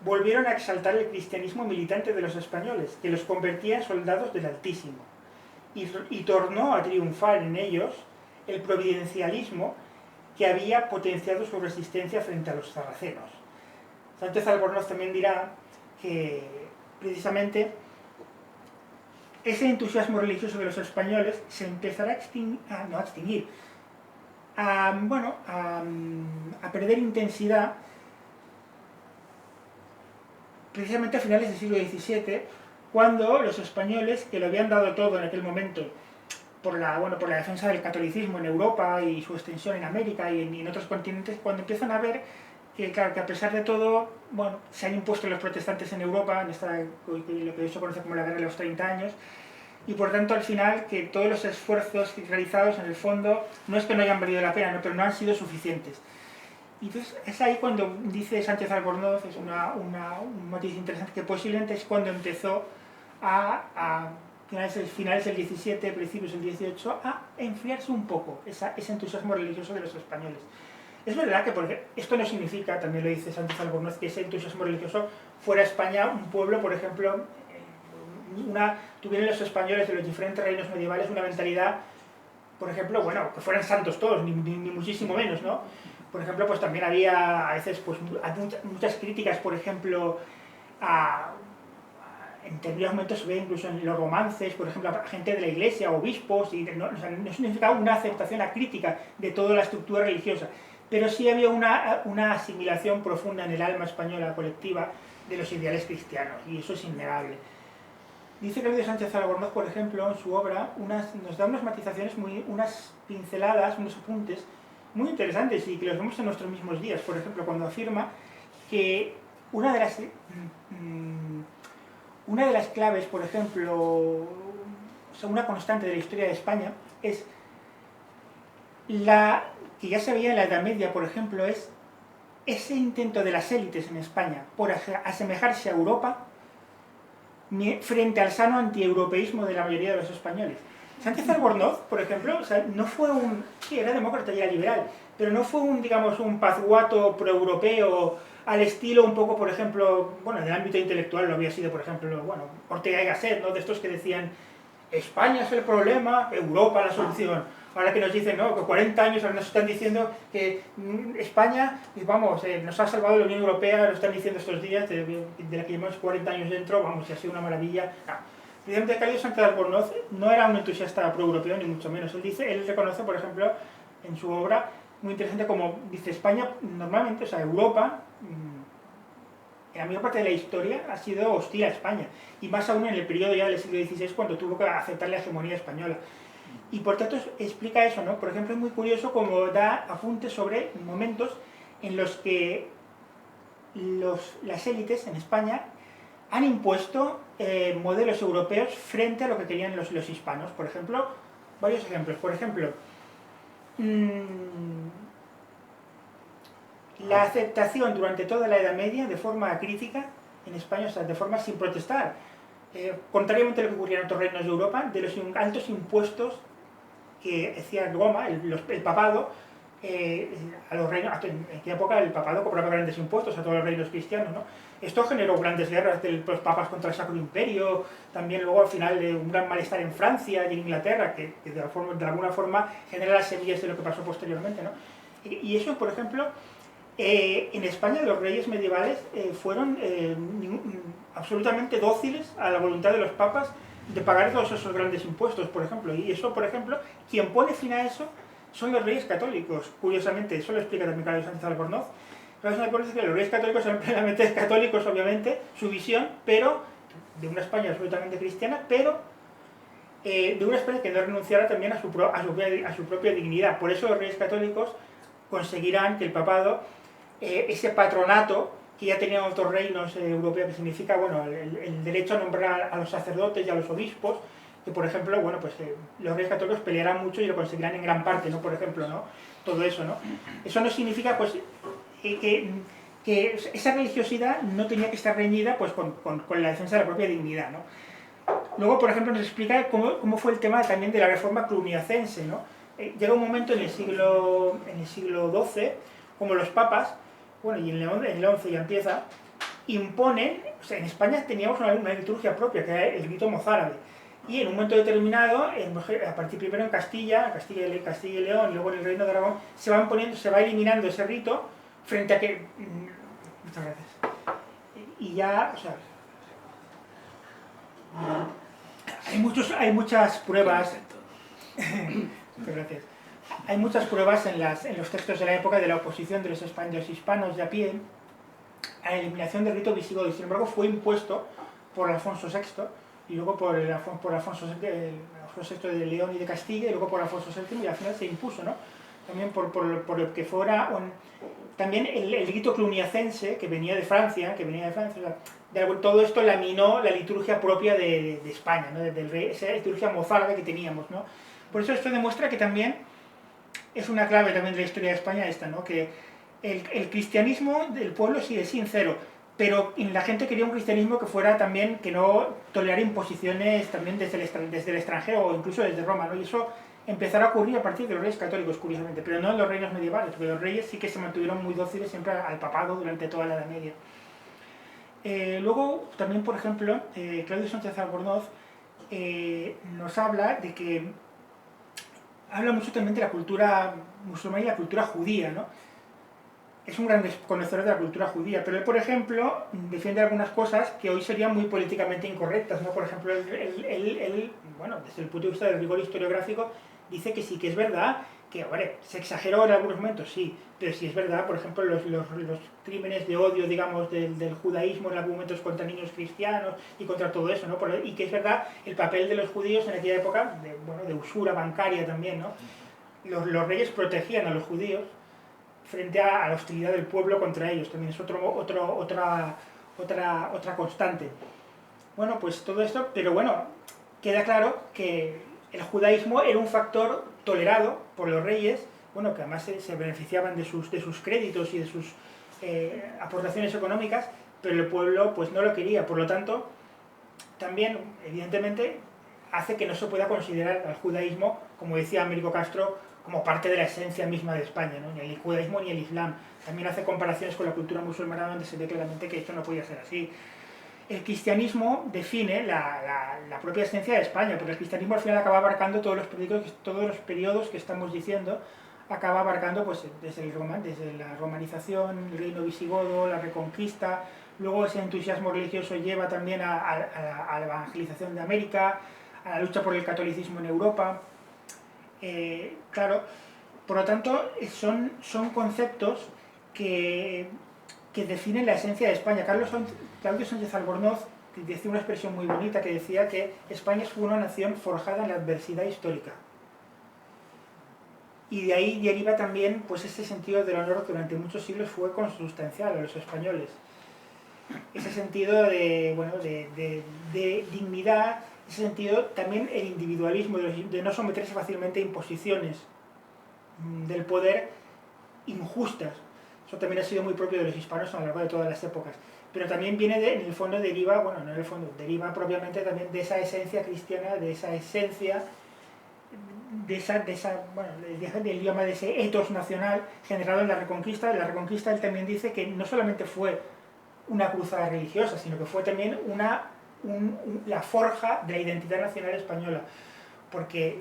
volvieron a exaltar el cristianismo militante de los españoles, que los convertía en soldados del Altísimo, y tornó a triunfar en ellos el providencialismo que había potenciado su resistencia frente a los sarracenos. Sánchez Albornoz también dirá que precisamente ese entusiasmo religioso de los españoles se empezará a perder intensidad precisamente a finales del siglo XVII, cuando los españoles, que lo habían dado todo en aquel momento por la defensa del catolicismo en Europa y su extensión en América y en otros continentes, cuando empiezan a ver que, claro, que a pesar de todo, bueno, se han impuesto los protestantes en Europa, lo que hoy se conoce como la Guerra de los 30 años, y por tanto al final que todos los esfuerzos realizados en el fondo no es que no hayan valido la pena, ¿no? Pero no han sido suficientes. Y entonces es ahí cuando dice Sánchez Albornoz, es un matiz interesante, que posiblemente es cuando empezó a finales del 17, principios del 18, a enfriarse un poco ese entusiasmo religioso de los españoles. Es verdad que porque esto no significa, también lo dice Sánchez Albornoz, que ese entusiasmo religioso fuera España un pueblo, por ejemplo, tuvieron los españoles de los diferentes reinos medievales una mentalidad, por ejemplo, bueno, que fueran santos todos, ni muchísimo menos, ¿no? Por ejemplo, pues también había a veces pues, muchas críticas, por ejemplo, en determinados momentos se ve incluso en los romances, por ejemplo, a gente de la iglesia, obispos, y no significaba una aceptación acrítica de toda la estructura religiosa, pero sí había una asimilación profunda en el alma española colectiva de los ideales cristianos, y eso es innegable. Dice Claudio Sánchez Albornoz, por ejemplo, en su obra, nos da unas matizaciones, unas pinceladas, unos apuntes muy interesantes y que los vemos en nuestros mismos días. Por ejemplo, cuando afirma que una de las claves, por ejemplo, o sea, una constante de la historia de España es que ya se veía en la Edad Media, por ejemplo, es ese intento de las élites en España por asemejarse a Europa frente al sano antieuropeísmo de la mayoría de los españoles. Sánchez Albornoz, por ejemplo, o sea, no fue sí, era demócrata y era liberal, pero no fue un pazguato proeuropeo al estilo un poco, por ejemplo, bueno, en el ámbito intelectual lo había sido, por ejemplo, bueno, Ortega y Gasset, ¿no? De estos que decían, España es el problema, Europa la solución. Ahora que nos dicen, ¿no? Que 40 años ahora nos están diciendo que España, vamos, nos ha salvado la Unión Europea, lo están diciendo estos días, de la que llevamos 40 años dentro, vamos, y ha sido una maravilla. No. Presidente Claudio Sánchez Albornoz no era un entusiasta pro-europeo, ni mucho menos. Él reconoce, por ejemplo, en su obra, muy interesante, como dice España, normalmente, o sea, Europa, en la mayor parte de la historia, ha sido hostil a España. Y más aún en el periodo ya del siglo XVI, cuando tuvo que aceptar la hegemonía española. Y por tanto explica eso, ¿no? Por ejemplo, es muy curioso como da apuntes sobre momentos en los que las élites en España han impuesto modelos europeos frente a lo que querían los hispanos. Por ejemplo, varios ejemplos. Por ejemplo, la aceptación durante toda la Edad Media de forma crítica en España, o sea, de forma sin protestar, contrariamente a lo que ocurría en otros reinos de Europa, de los altos impuestos que hacía Roma, el papado, a los reinos, en aquella época el papado cobraba grandes impuestos a todos los reinos cristianos, ¿no? Esto generó grandes guerras de los papas contra el Sacro Imperio, también luego al final un gran malestar en Francia y en Inglaterra, que de alguna forma genera las semillas de lo que pasó posteriormente, ¿no? Y eso, por ejemplo, en España los reyes medievales fueron absolutamente dóciles a la voluntad de los papas de pagar todos esos grandes impuestos, por ejemplo. Y eso, por ejemplo, quien pone fin a eso son los reyes católicos. Curiosamente, eso lo explica también Claudio Sánchez Albornoz. Claudio Sánchez Albornoz dice que los reyes católicos son plenamente católicos, obviamente, su visión, pero de una España absolutamente cristiana, pero de una España que no renunciara también a su propia dignidad. Por eso los reyes católicos conseguirán que el papado, ese patronato que ya tenían otros reinos europeos, que significa, bueno, el derecho a nombrar a los sacerdotes y a los obispos, que por ejemplo, bueno, pues los reyes católicos pelearán mucho y lo conseguirán en gran parte, ¿no? Por ejemplo, ¿no? Todo eso, ¿no? Eso no significa, pues, que esa religiosidad no tenía que estar reñida, pues, con la defensa de la propia dignidad, ¿no? Luego, por ejemplo, nos explica cómo fue el tema también de la reforma cluniacense, ¿no? Llega un momento en el siglo XII, como los papas, bueno, y en el XI ya empieza, imponen, o sea, en España teníamos una liturgia propia, que era el rito mozárabe, y en un momento determinado, a partir primero en Castilla y León, y luego en el Reino de Aragón, se va eliminando ese rito frente a que... Muchas gracias. Y ya, o sea... Hay muchas pruebas... Muchas gracias. Hay muchas pruebas en los textos de la época de la oposición de los hispanos de a pie a la eliminación del rito visigodo, y sin embargo fue impuesto por Alfonso VI y luego por Alfonso VI de León y de Castilla, y luego por Alfonso VII, y al final se impuso, ¿no? También por lo que fuera también el rito cluniacense que venía de Francia, o sea, todo esto laminó la liturgia propia de España, ¿no? Esa liturgia mozárabe que teníamos, ¿no? Por eso esto demuestra que también es una clave también de la historia de España esta, ¿no? Que el cristianismo del pueblo sí es sincero, pero la gente quería un cristianismo que fuera también, que no tolerara imposiciones también desde el extranjero o incluso desde Roma, ¿no? Y eso empezará a ocurrir a partir de los reyes católicos, curiosamente, pero no en los reinos medievales, porque los reyes sí que se mantuvieron muy dóciles siempre al papado durante toda la Edad Media. Luego, también, por ejemplo, Claudio Sánchez Albornoz nos habla de que habla mucho también de la cultura musulmana y la cultura judía, ¿no? Es un gran conocedor de la cultura judía, pero él, por ejemplo, defiende algunas cosas que hoy serían muy políticamente incorrectas, ¿no? Por ejemplo, él, bueno, desde el punto de vista del rigor historiográfico, dice que sí que es verdad, que, vale, se exageró en algunos momentos, sí, pero sí es verdad, por ejemplo, los crímenes de odio, digamos, del judaísmo en algunos momentos contra niños cristianos y contra todo eso, ¿no? Y que es verdad el papel de los judíos en aquella época, de usura bancaria también, ¿no? Los reyes protegían a los judíos frente a la hostilidad del pueblo contra ellos, también es otra constante. Bueno, pues todo esto, pero bueno, queda claro que el judaísmo era un factor tolerado por los reyes, bueno, que además se beneficiaban de sus créditos y de sus aportaciones económicas, pero el pueblo pues no lo quería, por lo tanto, también, evidentemente, hace que no se pueda considerar al judaísmo, como decía Américo Castro, como parte de la esencia misma de España, ¿no? Ni el judaísmo ni el islam. También hace comparaciones con la cultura musulmana donde se ve claramente que esto no podía ser así. El cristianismo define la propia esencia de España, porque el cristianismo al final acaba abarcando todos los periodos que estamos diciendo, acaba abarcando pues, desde la romanización, el reino visigodo, la reconquista, luego ese entusiasmo religioso lleva también a la evangelización de América, a la lucha por el catolicismo en Europa. Claro, por lo tanto, son conceptos que definen la esencia de España. Claudio Sánchez Albornoz decía una expresión muy bonita que decía que España fue una nación forjada en la adversidad histórica. Y de ahí deriva también pues, ese sentido del honor que durante muchos siglos fue consustancial a los españoles. ese sentido de, bueno, de dignidad, ese sentido también el individualismo, de no someterse fácilmente a imposiciones del poder injustas. Eso también ha sido muy propio de los hispanos a lo largo de todas las épocas. Pero también viene, en el fondo deriva, bueno, no en el fondo, deriva propiamente también de esa esencia cristiana, de esa esencia, bueno, del idioma, de ese ethos nacional generado en la Reconquista. En la Reconquista él también dice que no solamente fue una cruzada religiosa, sino que fue también la forja de la identidad nacional española. Porque,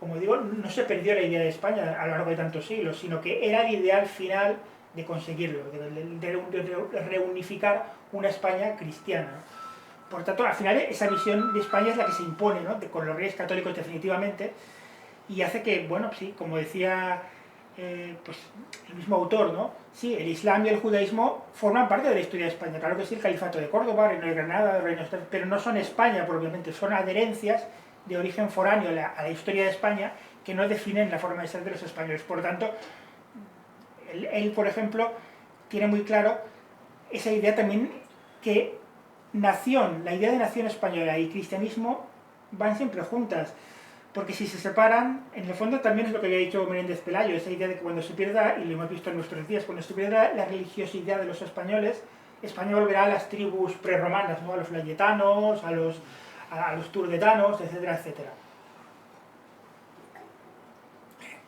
como digo, no se perdió la idea de España a lo largo de tantos siglos, sino que era el ideal final de conseguirlo, de reunificar una España cristiana, ¿no? Por tanto, al final esa visión de España es la que se impone, ¿no? Con los reyes católicos definitivamente, y hace que, bueno, sí, como decía pues, el mismo autor, ¿no? Sí, el Islam y el judaísmo forman parte de la historia de España. Claro que sí, el Califato de Córdoba, el Reino de Granada, el Reino de... pero no son España propiamente, son adherencias de origen foráneo a la historia de España que no definen la forma de ser de los españoles. Por tanto, él, por ejemplo, tiene muy claro esa idea también que nación, la idea de nación española y cristianismo van siempre juntas, porque si se separan, en el fondo también es lo que había dicho Menéndez Pelayo, esa idea de que cuando se pierda, y lo hemos visto en nuestros días, cuando se pierda la religiosidad de los españoles, España volverá a las tribus prerromanas, ¿no? A los layetanos, a los turdetanos, etcétera, etcétera.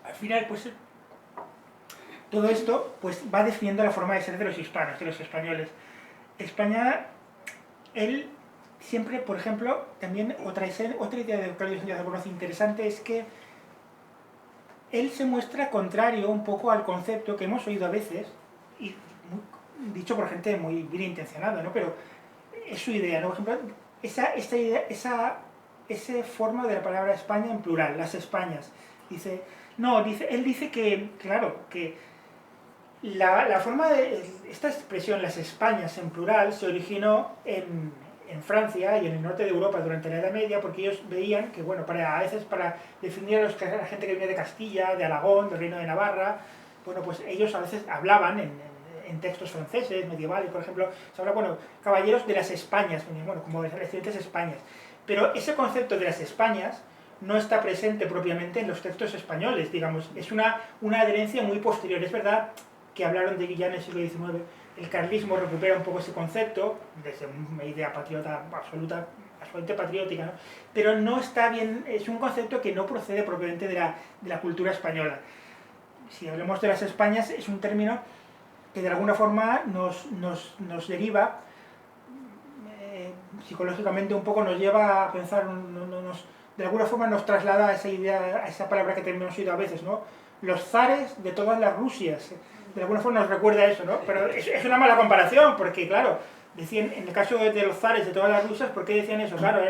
Al final, pues, todo esto pues, va definiendo la forma de ser de los hispanos, de los españoles. España, él siempre, por ejemplo, también otra idea de Claudio Sánchez Albornoz interesante es que él se muestra contrario un poco al concepto que hemos oído a veces, y dicho por gente muy bien intencionada, ¿no? Pero es su idea, ¿no? Por ejemplo, esa forma de la palabra España en plural, las Españas. Él dice que, claro, que la forma de esta expresión, las Españas en plural, se originó en Francia y en el norte de Europa durante la Edad Media, porque ellos veían que, bueno, a veces para definir a la gente que venía de Castilla, de Aragón, del Reino de Navarra, bueno, pues ellos a veces hablaban en textos franceses, medievales, por ejemplo, se habla, bueno, caballeros de las Españas, bueno, como de las diferentes Españas. Pero ese concepto de las Españas no está presente propiamente en los textos españoles, digamos, es una adherencia muy posterior. Es verdad que hablaron de ya en el siglo XIX, el carlismo recupera un poco ese concepto, desde una idea patriota absolutamente patriótica, ¿no? Pero no está bien, es un concepto que no procede propiamente de la cultura española. Si hablamos de las Españas, es un término que de alguna forma nos deriva, psicológicamente un poco nos lleva a pensar, de alguna forma nos traslada a esa idea, a esa palabra que también hemos oído a veces, ¿no? Los zares de todas las Rusias. De alguna forma nos recuerda eso, ¿no? Pero es una mala comparación, porque claro, decían, en el caso de los zares de todas las Rusias, ¿por qué decían eso? Claro,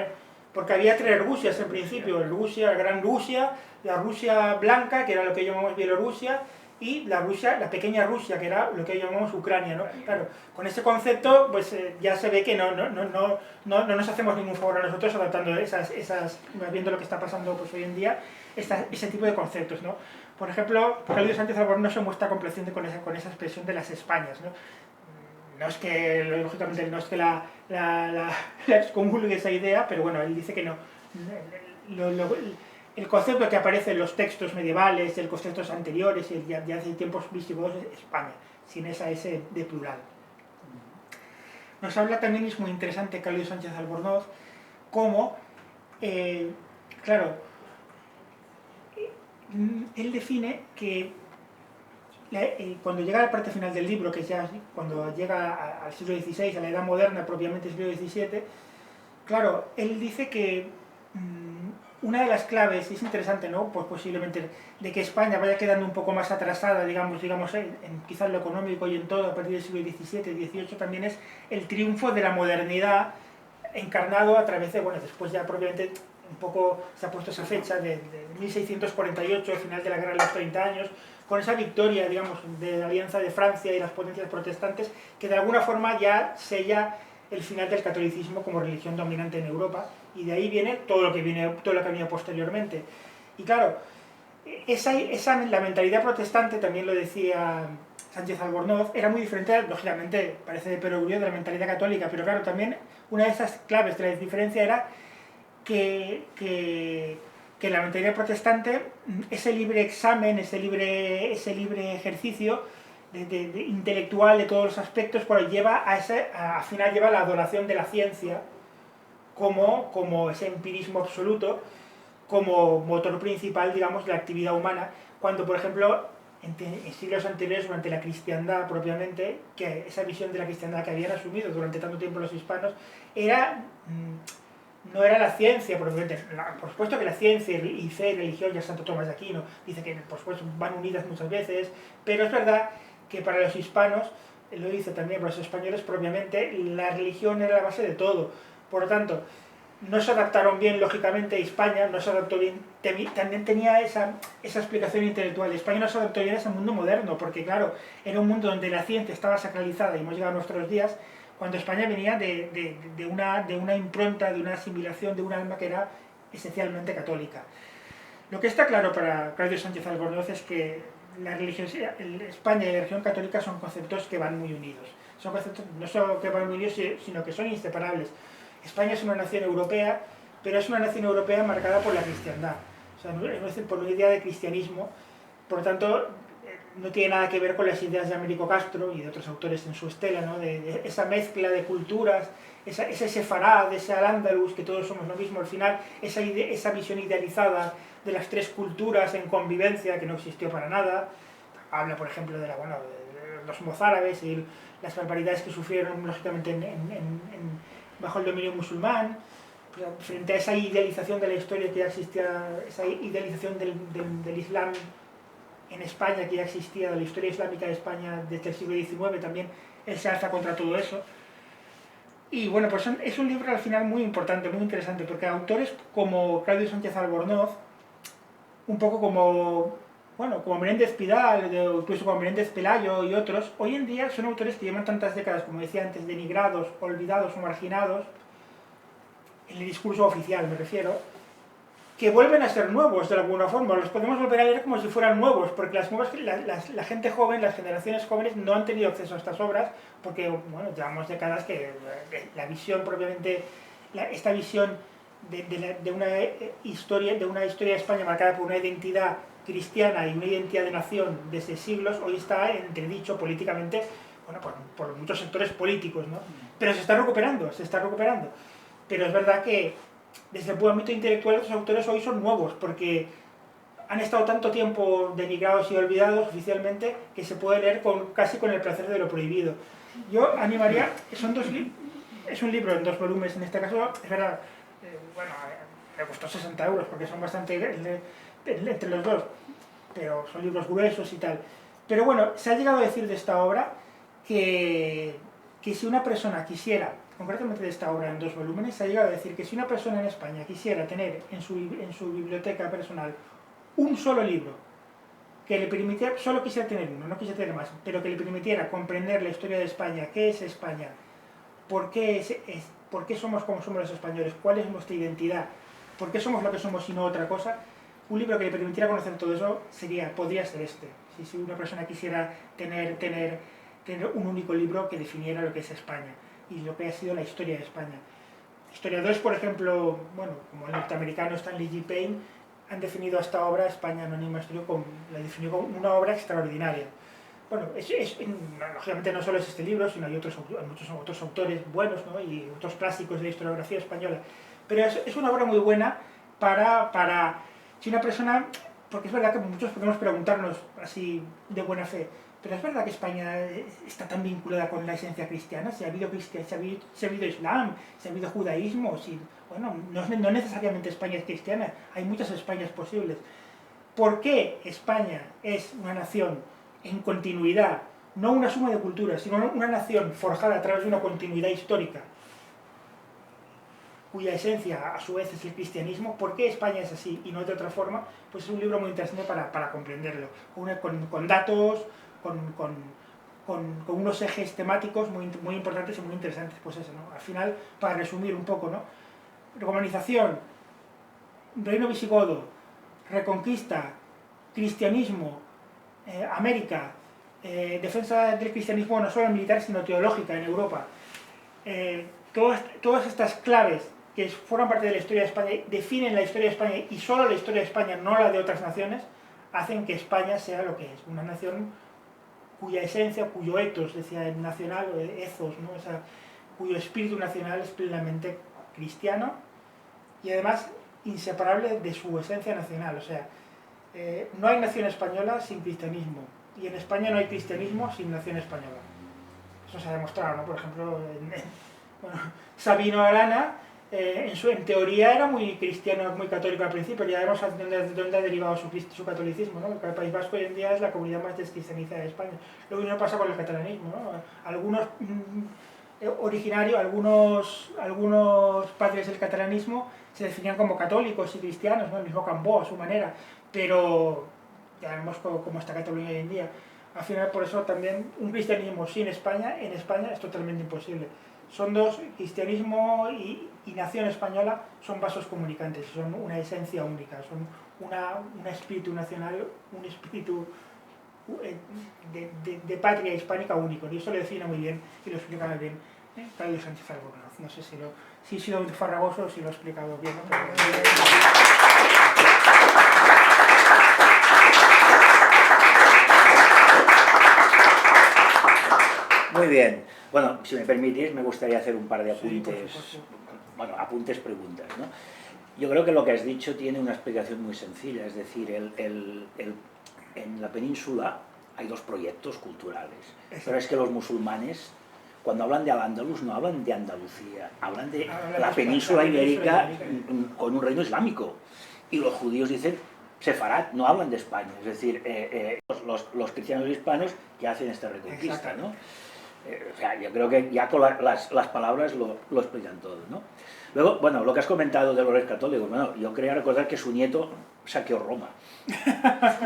porque había tres Rusias en principio, Rusia, la Gran Rusia, la Rusia blanca, que era lo que llamamos Bielorrusia, y la pequeña Rusia, que era lo que llamamos Ucrania, ¿no? Claro, con ese concepto, pues ya se ve que no nos hacemos ningún favor a nosotros adaptando viendo lo que está pasando pues, hoy en día, ese tipo de conceptos, ¿no? Por ejemplo, Claudio Sánchez Albornoz se muestra complaciente con esa expresión de las Españas, ¿no? No es que, lógicamente, no es que la excomulgue esa idea, pero bueno, él dice que no. El concepto que aparece en los textos medievales, en los textos anteriores, ya hace tiempos visigodos, es España, sin esa S de plural. Nos habla también, es muy interesante, Claudio Sánchez Albornoz, cómo, claro, él define que cuando llega a la parte final del libro, que es ya cuando llega al siglo XVI, a la edad moderna, propiamente siglo XVII, claro, él dice que una de las claves, es interesante, ¿no? Pues posiblemente de que España vaya quedando un poco más atrasada, digamos quizás en lo económico y en todo, a partir del siglo XVII, XVIII, también es el triunfo de la modernidad encarnado a través de, bueno, después ya propiamente un poco se ha puesto esa fecha de 1648, el final de la Guerra de los 30 años, con esa victoria, digamos, de la alianza de Francia y las potencias protestantes, que de alguna forma ya sella el final del catolicismo como religión dominante en Europa, y de ahí viene todo lo que ha venido posteriormente. Y claro, la mentalidad protestante, también lo decía Sánchez Albornoz, era muy diferente, lógicamente, parece de perogrullo, de la mentalidad católica, pero claro, también una de esas claves de la diferencia era que la mentalidad protestante, ese libre examen, ese libre ejercicio intelectual de todos los aspectos, pues al final lleva a la adoración de la ciencia como ese empirismo absoluto, como motor principal, digamos, de la actividad humana, cuando, por ejemplo, en siglos anteriores, durante la cristiandad propiamente, que esa visión de la cristiandad que habían asumido durante tanto tiempo los hispanos, no era la ciencia, por supuesto que la ciencia y fe y religión, ya Santo Tomás de Aquino dice que por supuesto van unidas muchas veces, pero es verdad que para los hispanos, lo dice también para los españoles propiamente, la religión era la base de todo. Por lo tanto, no se adaptaron bien, lógicamente, España no se adaptó bien, también tenía esa explicación intelectual. España no se adaptó bien a ese mundo moderno, porque claro, era un mundo donde la ciencia estaba sacralizada y hemos llegado a nuestros días, cuando España venía de una impronta, de una asimilación, de un alma que era esencialmente católica. Lo que está claro para Claudio Sánchez Albornoz es que la religión, España y la religión católica son conceptos que van muy unidos. Son conceptos no solo que van muy unidos, sino que son inseparables. España es una nación europea, pero es una nación europea marcada por la cristiandad, o sea, por una idea de cristianismo. Por lo tanto, no tiene nada que ver con las ideas de Américo Castro y de otros autores en su estela, ¿no? de esa mezcla de culturas, ese sefarad, ese al-ándalus, que todos somos lo mismo al final, esa visión idealizada de las tres culturas en convivencia que no existió para nada. Habla, por ejemplo, de los mozárabes y las barbaridades que sufrieron, lógicamente, bajo el dominio musulmán, frente a esa idealización de la historia que ya existía, esa idealización del Islam en España que ya existía, de la historia islámica de España desde el siglo XIX, también él se alza contra todo eso. Y bueno, pues es un libro al final muy importante, muy interesante, porque autores como Claudio Sánchez Albornoz, un poco como Menéndez Pidal, incluso como Menéndez Pelayo y otros, hoy en día son autores que llevan tantas décadas, como decía antes, denigrados, olvidados o marginados, en el discurso oficial me refiero, que vuelven a ser nuevos de alguna forma, los podemos volver a leer como si fueran nuevos, porque la gente joven, las generaciones jóvenes no han tenido acceso a estas obras, porque bueno, llevamos décadas que la visión propiamente, esta visión de una historia de España marcada por una identidad cristiana y una identidad de nación desde siglos, hoy está entredicho políticamente, bueno, por muchos sectores políticos, ¿no? Pero se está recuperando, pero es verdad que desde el ámbito intelectual los autores hoy son nuevos, porque han estado tanto tiempo denigrados y olvidados oficialmente que se puede leer casi con el placer de lo prohibido. Yo animaría, es un libro en 2 volúmenes en este caso, es verdad, me costó 60 euros porque son bastante entre los dos, pero son libros gruesos y tal. Pero bueno, se ha llegado a decir de esta obra que si una persona quisiera, concretamente de esta obra en 2 volúmenes, se ha llegado a decir que si una persona en España quisiera tener en su biblioteca personal un solo libro que le permitiera, solo quisiera tener uno, no quisiera tener más, pero que le permitiera comprender la historia de España, qué es España, por qué somos como somos los españoles, cuál es nuestra identidad, por qué somos lo que somos y no otra cosa, un libro que le permitiera conocer todo eso podría ser este. Si una persona quisiera tener un único libro que definiera lo que es España y lo que ha sido la historia de España. Historiadores, por ejemplo, como el norteamericano Stanley G. Payne, han definido a esta obra, España Anónima Histórica, la definió como una obra extraordinaria. Bueno, lógicamente no solo es este libro, sino hay muchos otros autores buenos, ¿no? Y otros clásicos de la historiografía española. Pero es una obra muy buena para si una persona, porque es verdad que muchos podemos preguntarnos así de buena fe, pero es verdad que España está tan vinculada con la esencia cristiana, si ha habido Islam, si ha habido judaísmo, no necesariamente España es cristiana, hay muchas Españas posibles. ¿Por qué España es una nación en continuidad, no una suma de culturas, sino una nación forjada a través de una continuidad histórica, cuya esencia a su vez es el cristianismo? ¿Por qué España es así y no de otra forma? Pues es un libro muy interesante para comprenderlo, con datos, con unos ejes temáticos muy importantes y muy interesantes. Pues eso, ¿no? Al final, para resumir un poco, ¿no? Romanización, reino visigodo, reconquista, cristianismo, América, defensa del cristianismo no solo militar sino teológica en Europa, todas estas claves que forman parte de la historia de España, definen la historia de España y solo la historia de España, no la de otras naciones, hacen que España sea lo que es, una nación cuya esencia, cuyo ethos, decía el nacional, o el ethos, ¿no? O sea, cuyo espíritu nacional es plenamente cristiano y además inseparable de su esencia nacional. O sea, no hay nación española sin cristianismo y en España no hay cristianismo sin nación española. Eso se ha demostrado, ¿no? Por ejemplo, bueno, Sabino Arana, en teoría era muy cristiano, muy católico al principio, ya vemos de dónde ha derivado su catolicismo, ¿no? El País Vasco hoy en día es la comunidad más descristianizada de España. Lo mismo pasa con el catalanismo, ¿no? Algunos algunos padres del catalanismo se definían como católicos y cristianos, ¿no? El mismo Cambó a su manera, pero ya vemos cómo está Cataluña hoy en día. Al final, por eso también un cristianismo sin España, en España es totalmente imposible. Son dos, cristianismo y nación española son vasos comunicantes, son una esencia única, son un espíritu nacional, un espíritu de patria hispánica único, y eso lo define muy bien y lo explica muy bien Claudio Sánchez Albornoz. No sé si he sido muy farragoso o si lo he explicado bien, ¿no? Muy bien. Bueno, si me permitís, me gustaría hacer un par de apuntes, Sí, bueno, apuntes, preguntas, ¿no? Yo creo que lo que has dicho tiene una explicación muy sencilla, es decir, en la península hay dos proyectos culturales, pero es que los musulmanes, cuando hablan de Al-Ándalus, no hablan de Andalucía, hablan de la península ibérica con un reino islámico, y los judíos dicen Sefarad, no hablan de España, es decir, los cristianos hispanos que hacen esta reconquista, ¿no? O sea, yo creo que ya con las palabras lo explican todo, ¿no? Luego, bueno, lo que has comentado de los reyes católicos, bueno, yo quería recordar que su nieto saqueó Roma.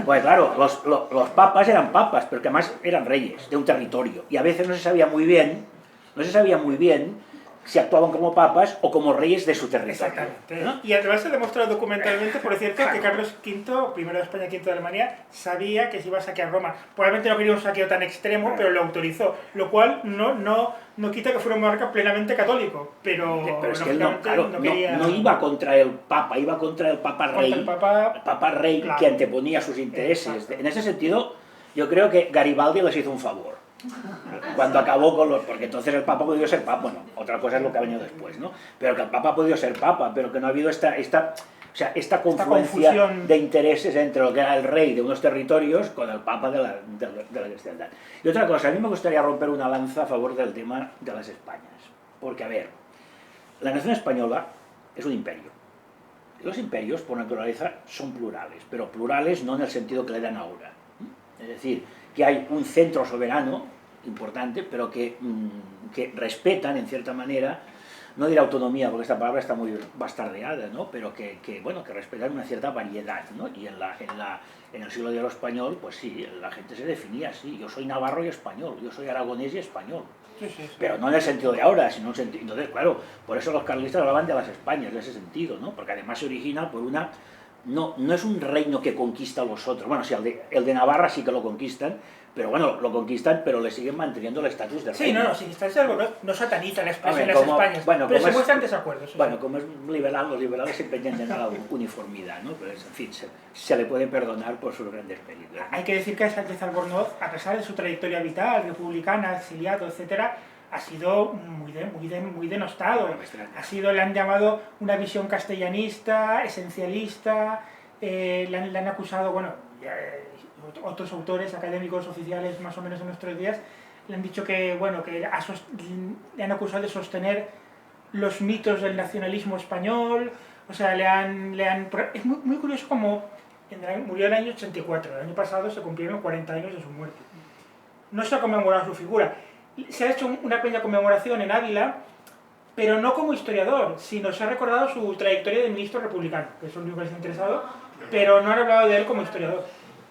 Pues claro, los papas eran papas, pero que además eran reyes de un territorio, y a veces no se sabía muy bien si actuaban como papas o como reyes de su territorio. Exactamente. ¿No? Y además se demostró documentalmente, por cierto, que Carlos V, primero de España, V de Alemania, sabía que se iba a saquear Roma. Probablemente no quería un saqueo tan extremo, pero lo autorizó, lo cual no quita que fuera un monarca plenamente católico, pero es que él no iba contra el Papa, iba contra el Papa Rey, el Papa Rey, claro, que anteponía sus intereses. Exacto. En ese sentido, yo creo que Garibaldi les hizo un favor cuando acabó con los... porque entonces el Papa ha podido ser Papa, bueno, otra cosa es lo que ha venido después, ¿no? Pero que el Papa ha podido ser Papa, pero que no ha habido esta confluencia de intereses entre lo que era el rey de unos territorios con el Papa de la cristiandad. Y otra cosa, a mí me gustaría romper una lanza a favor del tema de las Españas, porque, a ver, la nación española es un imperio. Los imperios, por naturaleza, son plurales, pero plurales no en el sentido que le dan ahora. Es decir, que hay un centro soberano importante, pero que respetan, en cierta manera, no diré autonomía, porque esta palabra está muy bastardeada, ¿no? Pero que respetan una cierta variedad, ¿no? Y en el siglo de oro español, pues sí, la gente se definía así: yo soy navarro y español, yo soy aragonés y español. Sí. Pero no en el sentido de ahora, sino en el sentido... Entonces, claro, por eso los carlistas hablaban de las Españas, de ese sentido, ¿no? Porque además se origina por una... No es un reino que conquista a los otros. Bueno, sí, el de Navarra sí que lo conquistan, pero bueno, lo conquistan, pero le siguen manteniendo el estatus de reino. Sí, está algo, no sataniza la España en las Españas, pero se muestran desacuerdos. Bueno, como es liberal, los liberales siempre tienden a la uniformidad, ¿no? Pero en fin, se le puede perdonar por sus grandes méritos, ¿no? Hay que decir que Sánchez Albornoz, a pesar de su trayectoria vital, republicana, exiliado, etcétera, ha sido muy denostado. Le han llamado una visión castellanista, esencialista, le han acusado, bueno, otros autores académicos oficiales más o menos en nuestros días le han dicho que, bueno, le han acusado de sostener los mitos del nacionalismo español. O sea, es muy curioso como murió en el año 84, el año pasado se cumplieron 40 años de su muerte. No se ha conmemorado su figura. Se ha hecho una pequeña conmemoración en Ávila, pero no como historiador, sino se ha recordado su trayectoria de ministro republicano, que es lo único que les ha interesado, pero no han hablado de él como historiador.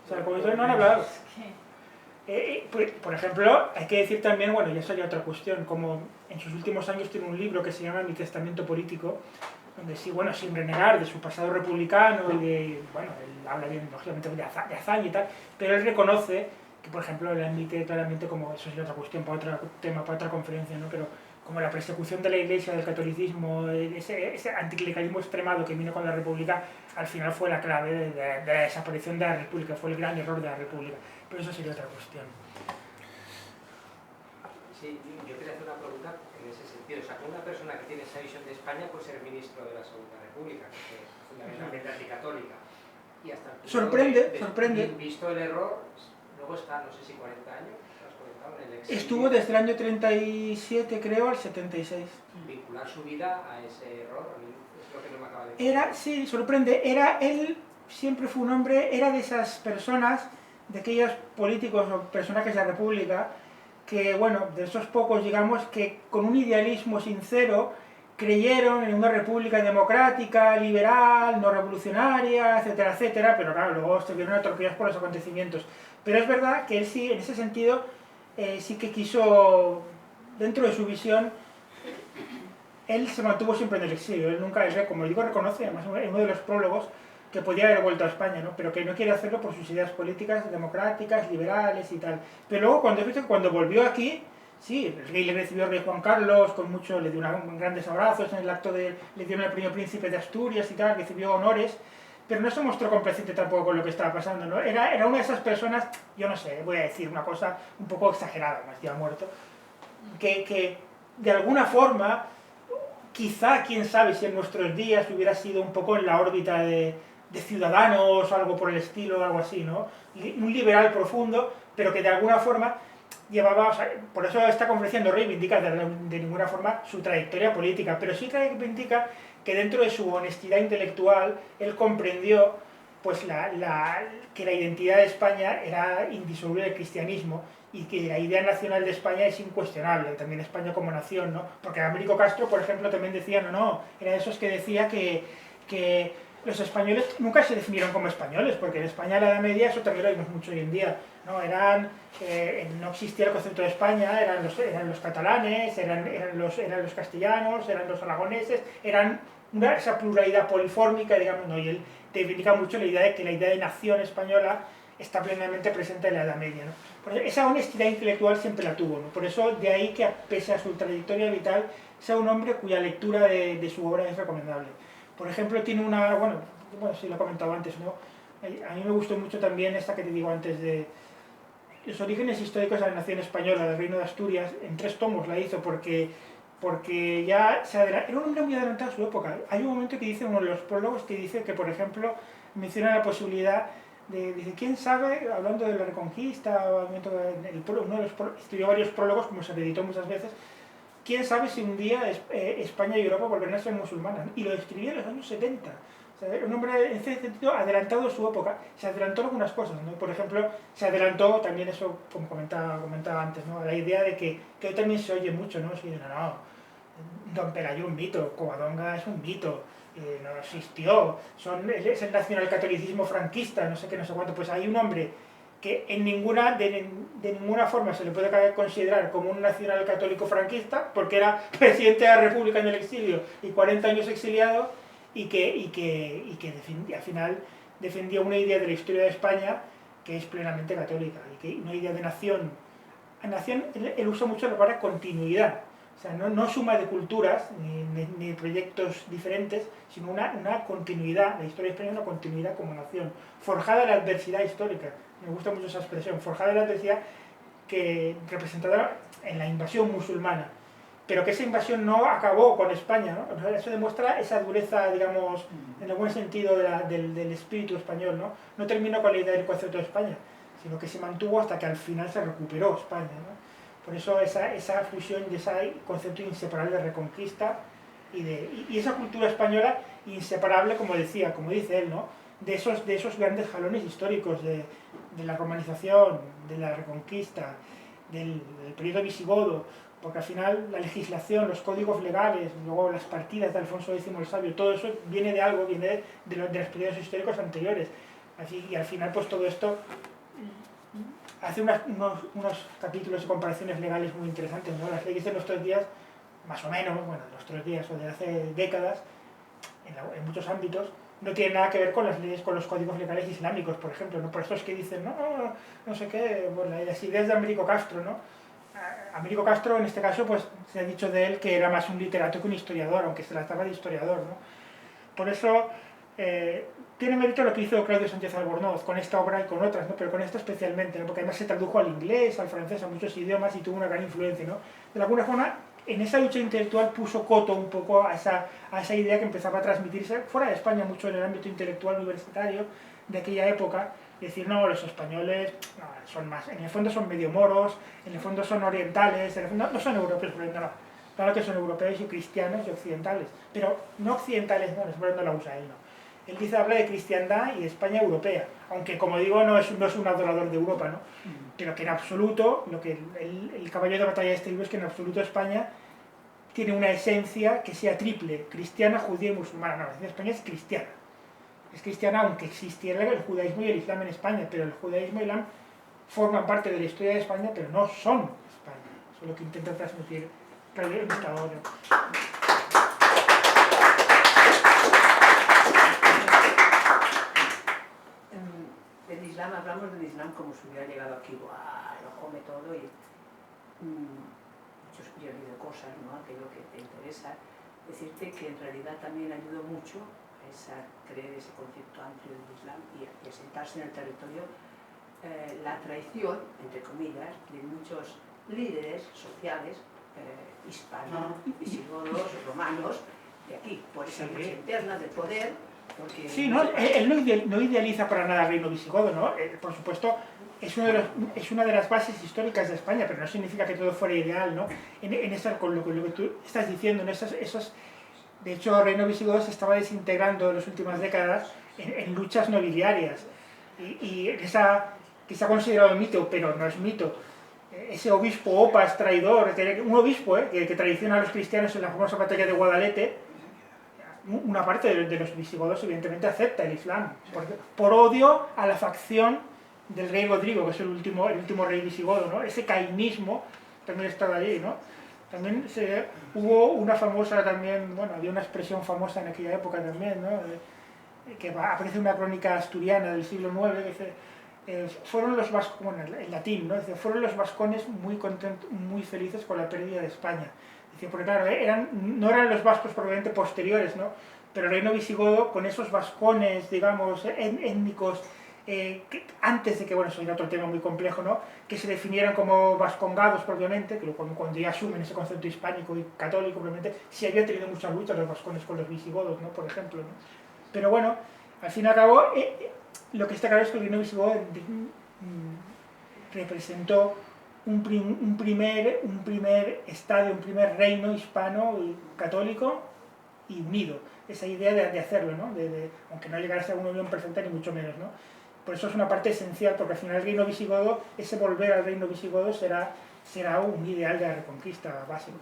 O sea, como historiador no han hablado. Por ejemplo, hay que decir también, bueno, ya sería otra cuestión, como en sus últimos años tiene un libro que se llama Mi testamento político, donde sí, bueno, sin renegar de su pasado republicano y de, bueno, él habla bien, lógicamente, de hazaña y tal, pero él reconoce que, por ejemplo, él admite claramente, como eso sería otra cuestión para otro tema, para otra conferencia, ¿no? Pero como la persecución de la Iglesia, del catolicismo, ese anticlericalismo extremado que vino con la República, al final fue la clave de la desaparición de la República, fue el gran error de la República. Pero eso sería otra cuestión. Sí, yo quería hacer una pregunta en ese sentido. O sea, que una persona que tiene esa visión de España puede ser ministro de la Segunda República, que es fundamentalmente anticatólica. Y hasta el punto sorprende. Visto el error, luego está, no sé si 40 años, has comentado, en el exilio. Estuvo desde el año 37, creo, al 76. Vincular su vida a ese error, a mí es lo que no me acaba de... Sí, sorprende. Él siempre fue un hombre, era de esas personas, de aquellos políticos o personajes de la República, que, bueno, de esos pocos, digamos, que con un idealismo sincero creyeron en una república democrática, liberal, no revolucionaria, etcétera, etcétera, pero claro, luego se vieron atropellados por los acontecimientos. Pero es verdad que él sí, en ese sentido, sí que quiso, dentro de su visión, él se mantuvo siempre en el exilio. Él nunca, como digo, reconoce, además en uno de los prólogos, que podía haber vuelto a España, ¿no? Pero que no quiere hacerlo por sus ideas políticas, democráticas, liberales y tal. Pero luego, cuando volvió aquí, sí, el rey le recibió al rey Juan Carlos, con mucho, le dio grandes abrazos en el acto de, le dieron el premio Príncipe de Asturias y tal, recibió honores, pero no se mostró complaciente tampoco con lo que estaba pasando, ¿no? Era una de esas personas, yo no sé, voy a decir una cosa un poco exagerada, más ya muerto, que de alguna forma, quizá, quién sabe si en nuestros días hubiera sido un poco en la órbita de Ciudadanos o algo por el estilo, algo así, ¿no? Un liberal profundo, pero que de alguna forma llevaba, o sea, por eso esta conferencia no reivindica de ninguna forma su trayectoria política, pero sí reivindica que dentro de su honestidad intelectual él comprendió pues que la identidad de España era indisoluble del cristianismo y que la idea nacional de España es incuestionable, también España como nación, ¿no? Porque Américo Castro, por ejemplo, también decía, no, era de esos que decía que los españoles nunca se definieron como españoles, porque en España, en la Edad Media, eso también lo vemos mucho hoy en día, ¿no? No existía el concepto de España, eran los catalanes, eran los castellanos, eran los aragoneses, eran esa pluralidad polifórmica, digamos, ¿no? Y él reivindica mucho la idea de que la idea de nación española está plenamente presente en la Edad Media, ¿no? Por eso, esa honestidad intelectual siempre la tuvo, ¿no? Por eso, de ahí que, pese a su trayectoria vital, sea un hombre cuya lectura de su obra es recomendable. Por ejemplo, tiene bueno, sí lo he comentado antes, ¿no? A mí me gustó mucho también esta que te digo antes de los orígenes históricos de la nación española, del Reino de Asturias, en 3 tomos la hizo porque ya era un hombre muy adelantado a su época. Hay un momento que dice, uno de los prólogos, que dice que, por ejemplo, menciona la posibilidad dice, ¿quién sabe? Hablando de la Reconquista, escribió varios prólogos, como se reeditó muchas veces, ¿quién sabe si un día España y Europa volverán a ser musulmanas? Y lo escribió en los años 70. O sea, un hombre, en ese sentido, adelantado a su época. Se adelantó algunas cosas, ¿no? Por ejemplo, se adelantó también eso, como comentaba antes, ¿no? La idea de que hoy también se oye mucho, ¿no? Si Don Pelayo es un mito, Covadonga es un mito, no existió, es el nacionalcatolicismo franquista, no sé qué, no sé cuánto. Pues hay un hombre que de ninguna forma se le puede considerar como un nacional católico franquista, porque era presidente de la República en el exilio y 40 años exiliado, y que al final defendía una idea de la historia de España que es plenamente católica, y que una idea de nación. La nación, él usa mucho la palabra continuidad, o sea, no suma de culturas ni proyectos diferentes, sino una continuidad. La historia española es una continuidad como nación, forjada en la adversidad histórica. Me gusta mucho esa expresión, forjada en la adversidad, que representada en la invasión musulmana, pero que esa invasión no acabó con España, ¿no? O sea, eso demuestra esa dureza, digamos, en algún sentido del espíritu español, ¿no? No terminó con la idea del concepto de España, sino que se mantuvo hasta que al final se recuperó España, ¿no? Por eso esa fusión de ese concepto inseparable de reconquista y esa cultura española inseparable, como dice él, ¿no? de esos grandes jalones históricos de la romanización, de la reconquista, del periodo visigodo, porque al final la legislación, los códigos legales, luego las partidas de Alfonso X el Sabio, todo eso viene de algo, viene de los periodos históricos anteriores. Así, y al final pues todo esto hace unos capítulos de comparaciones legales muy interesantes, ¿no? Las leyes de nuestros días, más o menos, bueno, de nuestros días o de hace décadas, en muchos ámbitos, no tiene nada que ver con las leyes, con los códigos legales islámicos, por ejemplo, ¿no? Por eso es que dicen, no sé qué, bueno, las ideas de Américo Castro, ¿no? Américo Castro, en este caso, pues se ha dicho de él que era más un literato que un historiador, aunque se trataba de historiador, ¿no? Por eso tiene mérito lo que hizo Claudio Sánchez Albornoz con esta obra y con otras, ¿no? Pero con esta especialmente, ¿no? Porque además se tradujo al inglés, al francés, a muchos idiomas y tuvo una gran influencia, ¿no? De alguna forma, en esa lucha intelectual puso coto un poco a esa idea que empezaba a transmitirse fuera de España, mucho en el ámbito intelectual universitario de aquella época. Decir, no, los españoles no, son más, en el fondo son medio moros, en el fondo son orientales, en el fondo no son europeos, por ejemplo, no. Claro que son europeos y cristianos y occidentales, pero no occidentales, no, por ejemplo, no la usa él, no. Él dice, habla de cristiandad y de España europea, aunque como digo, no es un adorador de Europa, ¿no? Pero que en absoluto, lo que el caballo de batalla de este libro es que en absoluto España tiene una esencia que sea triple, cristiana, judía y musulmana. No, la esencia de España es cristiana. Es cristiana aunque existiera el judaísmo y el islam en España, pero el judaísmo y el islam forman parte de la historia de España, pero no son España. Eso es lo que intenta transmitir el Estado. Del Islam, hablamos del Islam como si hubiera llegado aquí, ¡buah! Lo come todo y yo he leído cosas, ¿no? Aquello que te interesa. Decirte que en realidad también ayudó mucho a creer ese concepto amplio del Islam y a sentarse en el territorio la traición, entre comillas, de muchos líderes sociales hispanos, visigodos, romanos, de aquí, por esa lucha interna de poder. Porque sí, ¿no? Él no idealiza para nada el reino visigodo, ¿no? Por supuesto, es una de las bases históricas de España, pero no significa que todo fuera ideal, ¿no? Con lo que tú estás diciendo, ¿no? De hecho, el reino visigodo se estaba desintegrando en las últimas décadas en luchas nobiliarias. Y que se ha considerado mito, pero no es mito. Ese obispo Opas traidor, un obispo que traiciona a los cristianos en la famosa batalla de Guadalete, una parte de los visigodos evidentemente acepta el Islam, por odio a la facción del rey Rodrigo, que es el último rey visigodo, ¿no? Ese caínismo también estaba allí, ¿no? También hubo una famosa también, bueno, había una expresión famosa en aquella época también, ¿no? Que aparece en una crónica asturiana del siglo IX, que dice, fueron los vascos, bueno, en latín, ¿no? Dice, fueron los vascones muy contentos, muy felices con la pérdida de España. Dice, porque claro, no eran los vascos probablemente posteriores, ¿no? Pero el reino visigodo, con esos vascones, digamos, étnicos, antes de que, bueno, eso era otro tema muy complejo, ¿no? Que se definieran como vascongados propiamente, que cuando ya asumen ese concepto hispánico y católico, probablemente, sí habían tenido muchas luchas los vascones con los visigodos, ¿no? Por ejemplo, ¿no? Pero bueno, al fin y al cabo, lo que está claro es que el reino visigodo representó un primer estadio, un primer reino hispano y católico y unido. Esa idea de hacerlo, ¿no? Aunque no llegara a ser una unión perfecta ni mucho menos, ¿no? Por eso es una parte esencial, porque al final el reino visigodo, ese volver al reino visigodo será un ideal de la reconquista básico.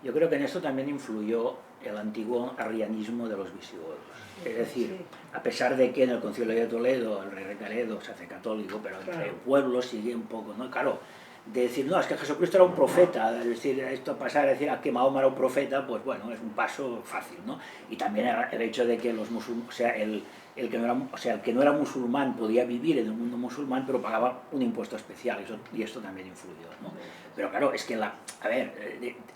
Yo creo que en eso también influyó el antiguo arrianismo de los visigodos. Es decir, a pesar de que en el Concilio de Toledo el rey Recaredo se hace católico, pero entre el pueblo sigue un poco, ¿no? Claro, de decir, no, es que Jesucristo era un profeta, es decir, esto pasar a decir que Mahoma era un profeta, pues bueno, es un paso fácil, ¿no? Y también el hecho de que los musulmanes, o sea, el que no era musulmán podía vivir en el mundo musulmán, pero pagaba un impuesto especial, y esto también influyó, ¿no? Pero claro, es que,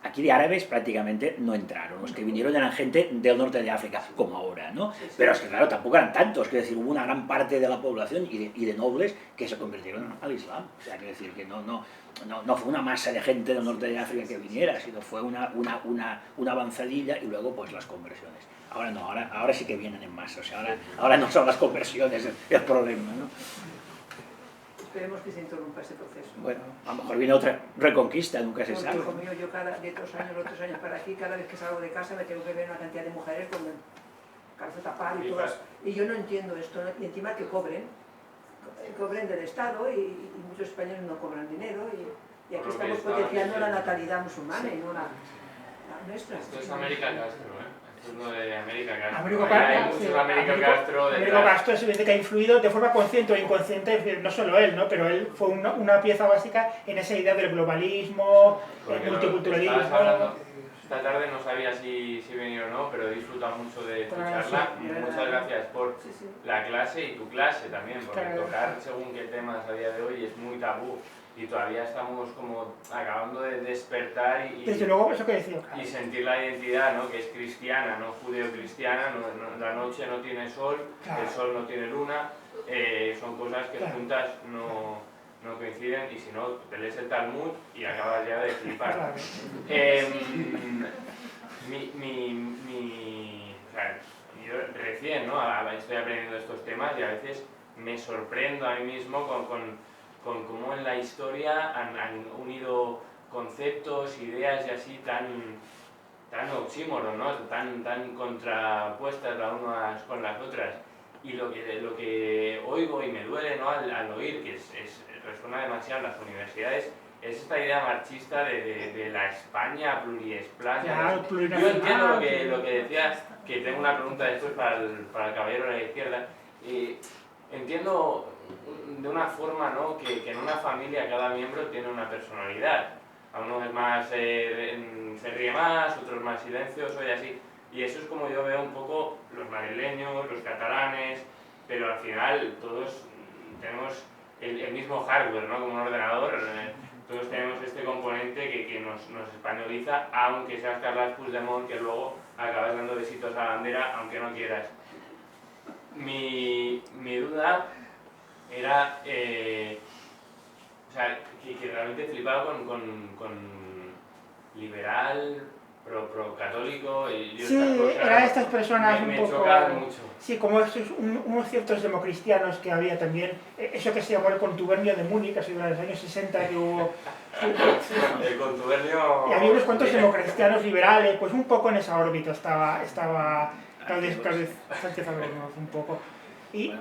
aquí de árabes prácticamente no entraron, los que vinieron eran gente del norte de África, como ahora, ¿no? Pero es que claro, tampoco eran tantos, quiero decir, hubo una gran parte de la población y de nobles que se convirtieron al Islam, o sea, quiero decir que no fue una masa de gente del norte de África que viniera, sino fue una avanzadilla y luego pues las conversiones. Ahora no, ahora sí que vienen en masa, o sea, ahora no son las conversiones el problema, ¿no? Esperemos que se interrumpa ese proceso. Bueno, a lo mejor viene otra reconquista, nunca se sabe. Hijo mío, yo de 2 años o 3 años para aquí, cada vez que salgo de casa me tengo que ver una cantidad de mujeres con el calzo tapado y todas. Y yo no entiendo esto, ¿no? Y encima que cobren del Estado y muchos españoles no cobran dinero y aquí estamos potenciando la natalidad musulmana y no la nuestra. Esto es América Castro, ¿eh? Esto es lo de América Castro. Américo Castro es evidente que ha influido de forma consciente o inconsciente, no solo él, ¿no? Pero él fue una pieza básica en esa idea del globalismo, el multiculturalismo. esta tarde no sabía si venir o no, pero he disfrutado mucho de tu charla. Muchas gracias por la clase y tu clase también, porque tocar según qué temas a día de hoy es muy tabú y todavía estamos como acabando de despertar desde luego, eso que decía, y sentir la identidad, ¿no? Que es cristiana, no judeo-cristiana, la noche no tiene sol, el sol no tiene luna, son cosas que juntas no coinciden, y si no, te lees el Talmud y acabas ya de flipar. O sea, yo recién, ¿no? Estoy aprendiendo estos temas y a veces me sorprendo a mí mismo con cómo en la historia han unido conceptos, ideas y así tan oxímoros, ¿no? Tan contrapuestas las unas con las otras. Y lo que oigo y me duele, ¿no? al oír, que resuena demasiado en las universidades, es esta idea marxista de la España pluriesplana. Yo entiendo lo que decías, que tengo una pregunta después para el caballero de la izquierda. Entiendo de una forma, ¿no? que en una familia cada miembro tiene una personalidad. A uno es más, se ríe más, otros más silencioso y así. Y eso es como yo veo un poco los madrileños, los catalanes, pero al final todos tenemos el mismo hardware, ¿no? Como un ordenador, todos tenemos este componente que nos españoliza, aunque seas Carles Puigdemont, que luego acabas dando besitos a la bandera, aunque no quieras. Mi duda era, o sea, que realmente he flipado con liberal, pro católico y sí, estas cosas, eran estas personas me un poco... chocan mucho. Sí, como estos, unos ciertos democristianos que había también, eso que se llamó el contubernio de Múnich, casi en los años 60 que hubo... El contubernio... Y había unos cuantos democristianos liberales, pues un poco en esa órbita estaba Sánchez Albornoz un poco. Y...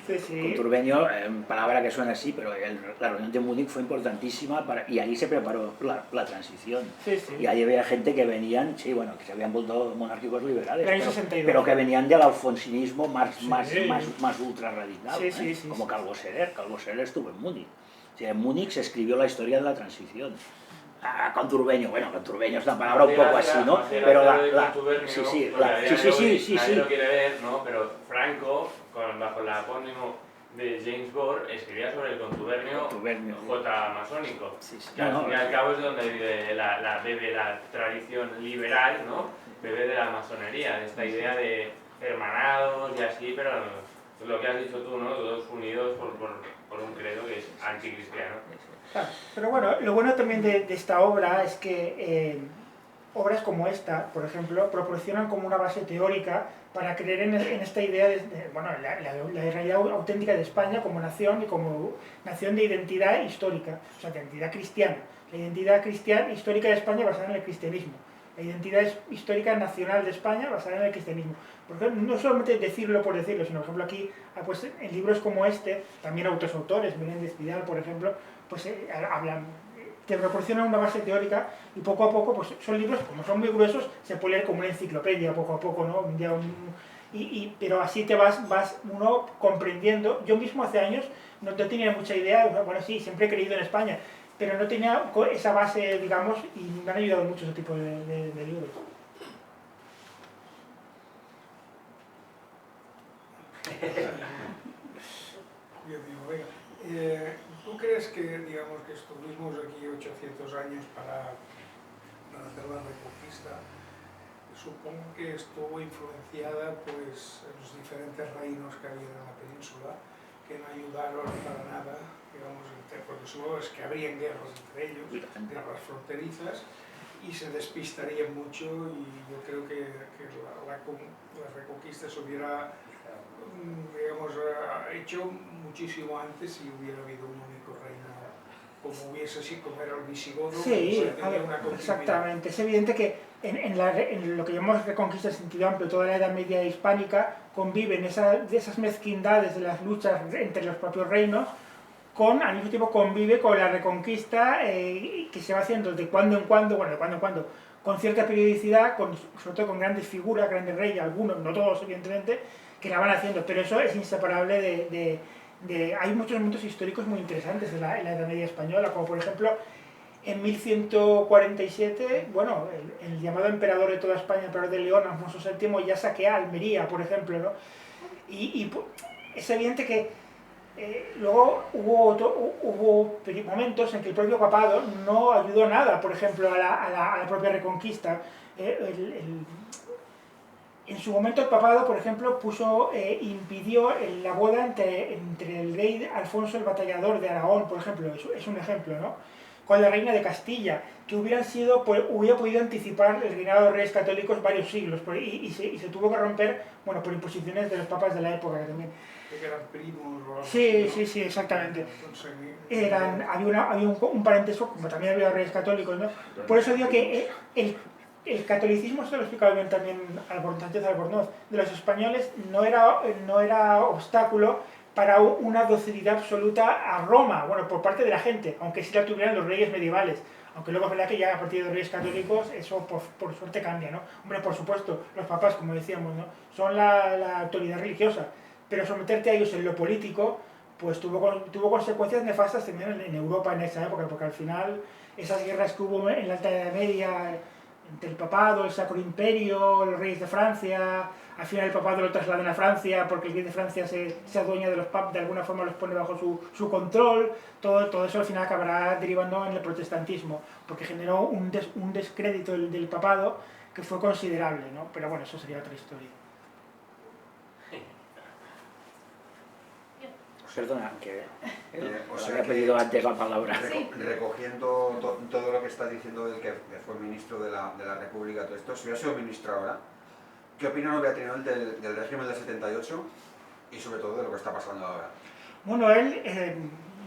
Sí. Conturbeño, palabra que suena así, pero la reunión de Múnich fue importantísima y ahí se preparó la transición. Sí. Y ahí había gente que venían, sí, bueno, que se habían vuelto monárquicos liberales, pero que venían del alfonsinismo más ultra radical, sí, como Calvo Soler. Calvo Soler estuvo en Múnich. O sea, en Múnich se escribió la historia de la transición. Conturbeño, bueno, conturbeño es una palabra un poco así, ¿no? Pero sí. Nadie lo quiere ver, ¿no? Pero Franco, bajo el apónimo de James Bore, escribía sobre el contubernio J masónico. Que al fin y al cabo es donde bebe la tradición liberal, ¿no? Bebe de la masonería, de esta idea de hermanados y así, pero lo que has dicho tú, ¿no? Todos unidos por un credo que es anticristiano. Claro, pero bueno, lo bueno también de esta obra es que obras como esta, por ejemplo, proporcionan como una base teórica para creer en esta idea de bueno, la realidad auténtica de España como nación y como nación de identidad histórica, o sea, de identidad cristiana. La identidad cristiana histórica de España basada en el cristianismo. La identidad histórica nacional de España basada en el cristianismo. Porque no solamente decirlo por decirlo, sino, por ejemplo, aquí, pues, en libros como este, también otros autores, Menéndez Pidal, por ejemplo, pues hablan, te proporcionan una base teórica y poco a poco, pues son libros, como son muy gruesos, se puede leer como una enciclopedia poco a poco, ¿no? Pero así te vas uno comprendiendo. Yo mismo hace años no tenía mucha idea, bueno, sí, siempre he creído en España, pero no tenía esa base, digamos, y me han ayudado mucho ese tipo de libros. Yo digo, venga, ¿tú crees que, digamos, que estuvimos aquí 800 años para hacer la Reconquista? Supongo que estuvo influenciada, pues, en los diferentes reinos que había en la península, que no ayudaron para nada, digamos, porque supongo que habrían guerras entre ellos, guerras fronterizas, y se despistarían mucho, y yo creo que la Reconquista se hubiera, digamos, hecho muchísimo antes si hubiera habido un único reino, como hubiese sido, como era el visigodo. Sí, exactamente. Es evidente que en lo que llamamos Reconquista en sentido amplio, toda la Edad Media hispánica, conviven esas mezquindades de las luchas entre los propios reinos, al mismo tiempo convive con la Reconquista que se va haciendo de cuando en cuando, con cierta periodicidad, sobre todo con grandes figuras, grandes reyes, algunos, no todos evidentemente, que la van haciendo, pero eso es inseparable hay muchos momentos históricos muy interesantes en la Edad Media española, como por ejemplo en 1147, bueno, el llamado emperador de toda España, emperador de León, Alfonso VII, ya saquea Almería, por ejemplo, ¿no? Y es evidente que luego hubo momentos en que el propio papado no ayudó nada, por ejemplo, a la propia Reconquista. En su momento el papado, por ejemplo, impidió la boda entre el rey Alfonso el Batallador de Aragón, por ejemplo, es un ejemplo, ¿no? Con la reina de Castilla, que hubiera podido anticipar el reinado de reyes católicos varios siglos, y se tuvo que romper, bueno, por imposiciones de los papas de la época también. Que eran primos o algo sí, así, ¿no? Sí, exactamente. Había un parentesco, como también había reyes católicos, ¿no? Por eso digo que el catolicismo, esto lo explicaba bien también Sánchez Albornoz, de los españoles no era obstáculo para una docilidad absoluta a Roma, bueno, por parte de la gente, aunque sí la tuvieran los reyes medievales. Aunque luego es verdad que ya a partir de los reyes católicos eso por suerte cambia, ¿no? Hombre, por supuesto, los papas, como decíamos, ¿no? Son la autoridad religiosa, pero someterte a ellos en lo político, pues tuvo consecuencias nefastas también en Europa en esa época, porque al final esas guerras que hubo en la Alta Edad Media entre el papado, el Sacro Imperio, los reyes de Francia, al final el papado lo trasladan a Francia porque el rey de Francia se adueña de los papas, de alguna forma los pone bajo su control, todo eso al final acabará derivando en el protestantismo, porque generó un descrédito del papado que fue considerable, ¿no? Pero bueno, eso sería otra historia. Perdona, que os había pedido antes la palabra. Recogiendo todo lo que está diciendo el que fue ministro de la República, todo esto, si hubiera sido ministro ahora, ¿qué opinión hubiera tenido él del régimen del 78 y sobre todo de lo que está pasando ahora? Bueno, él,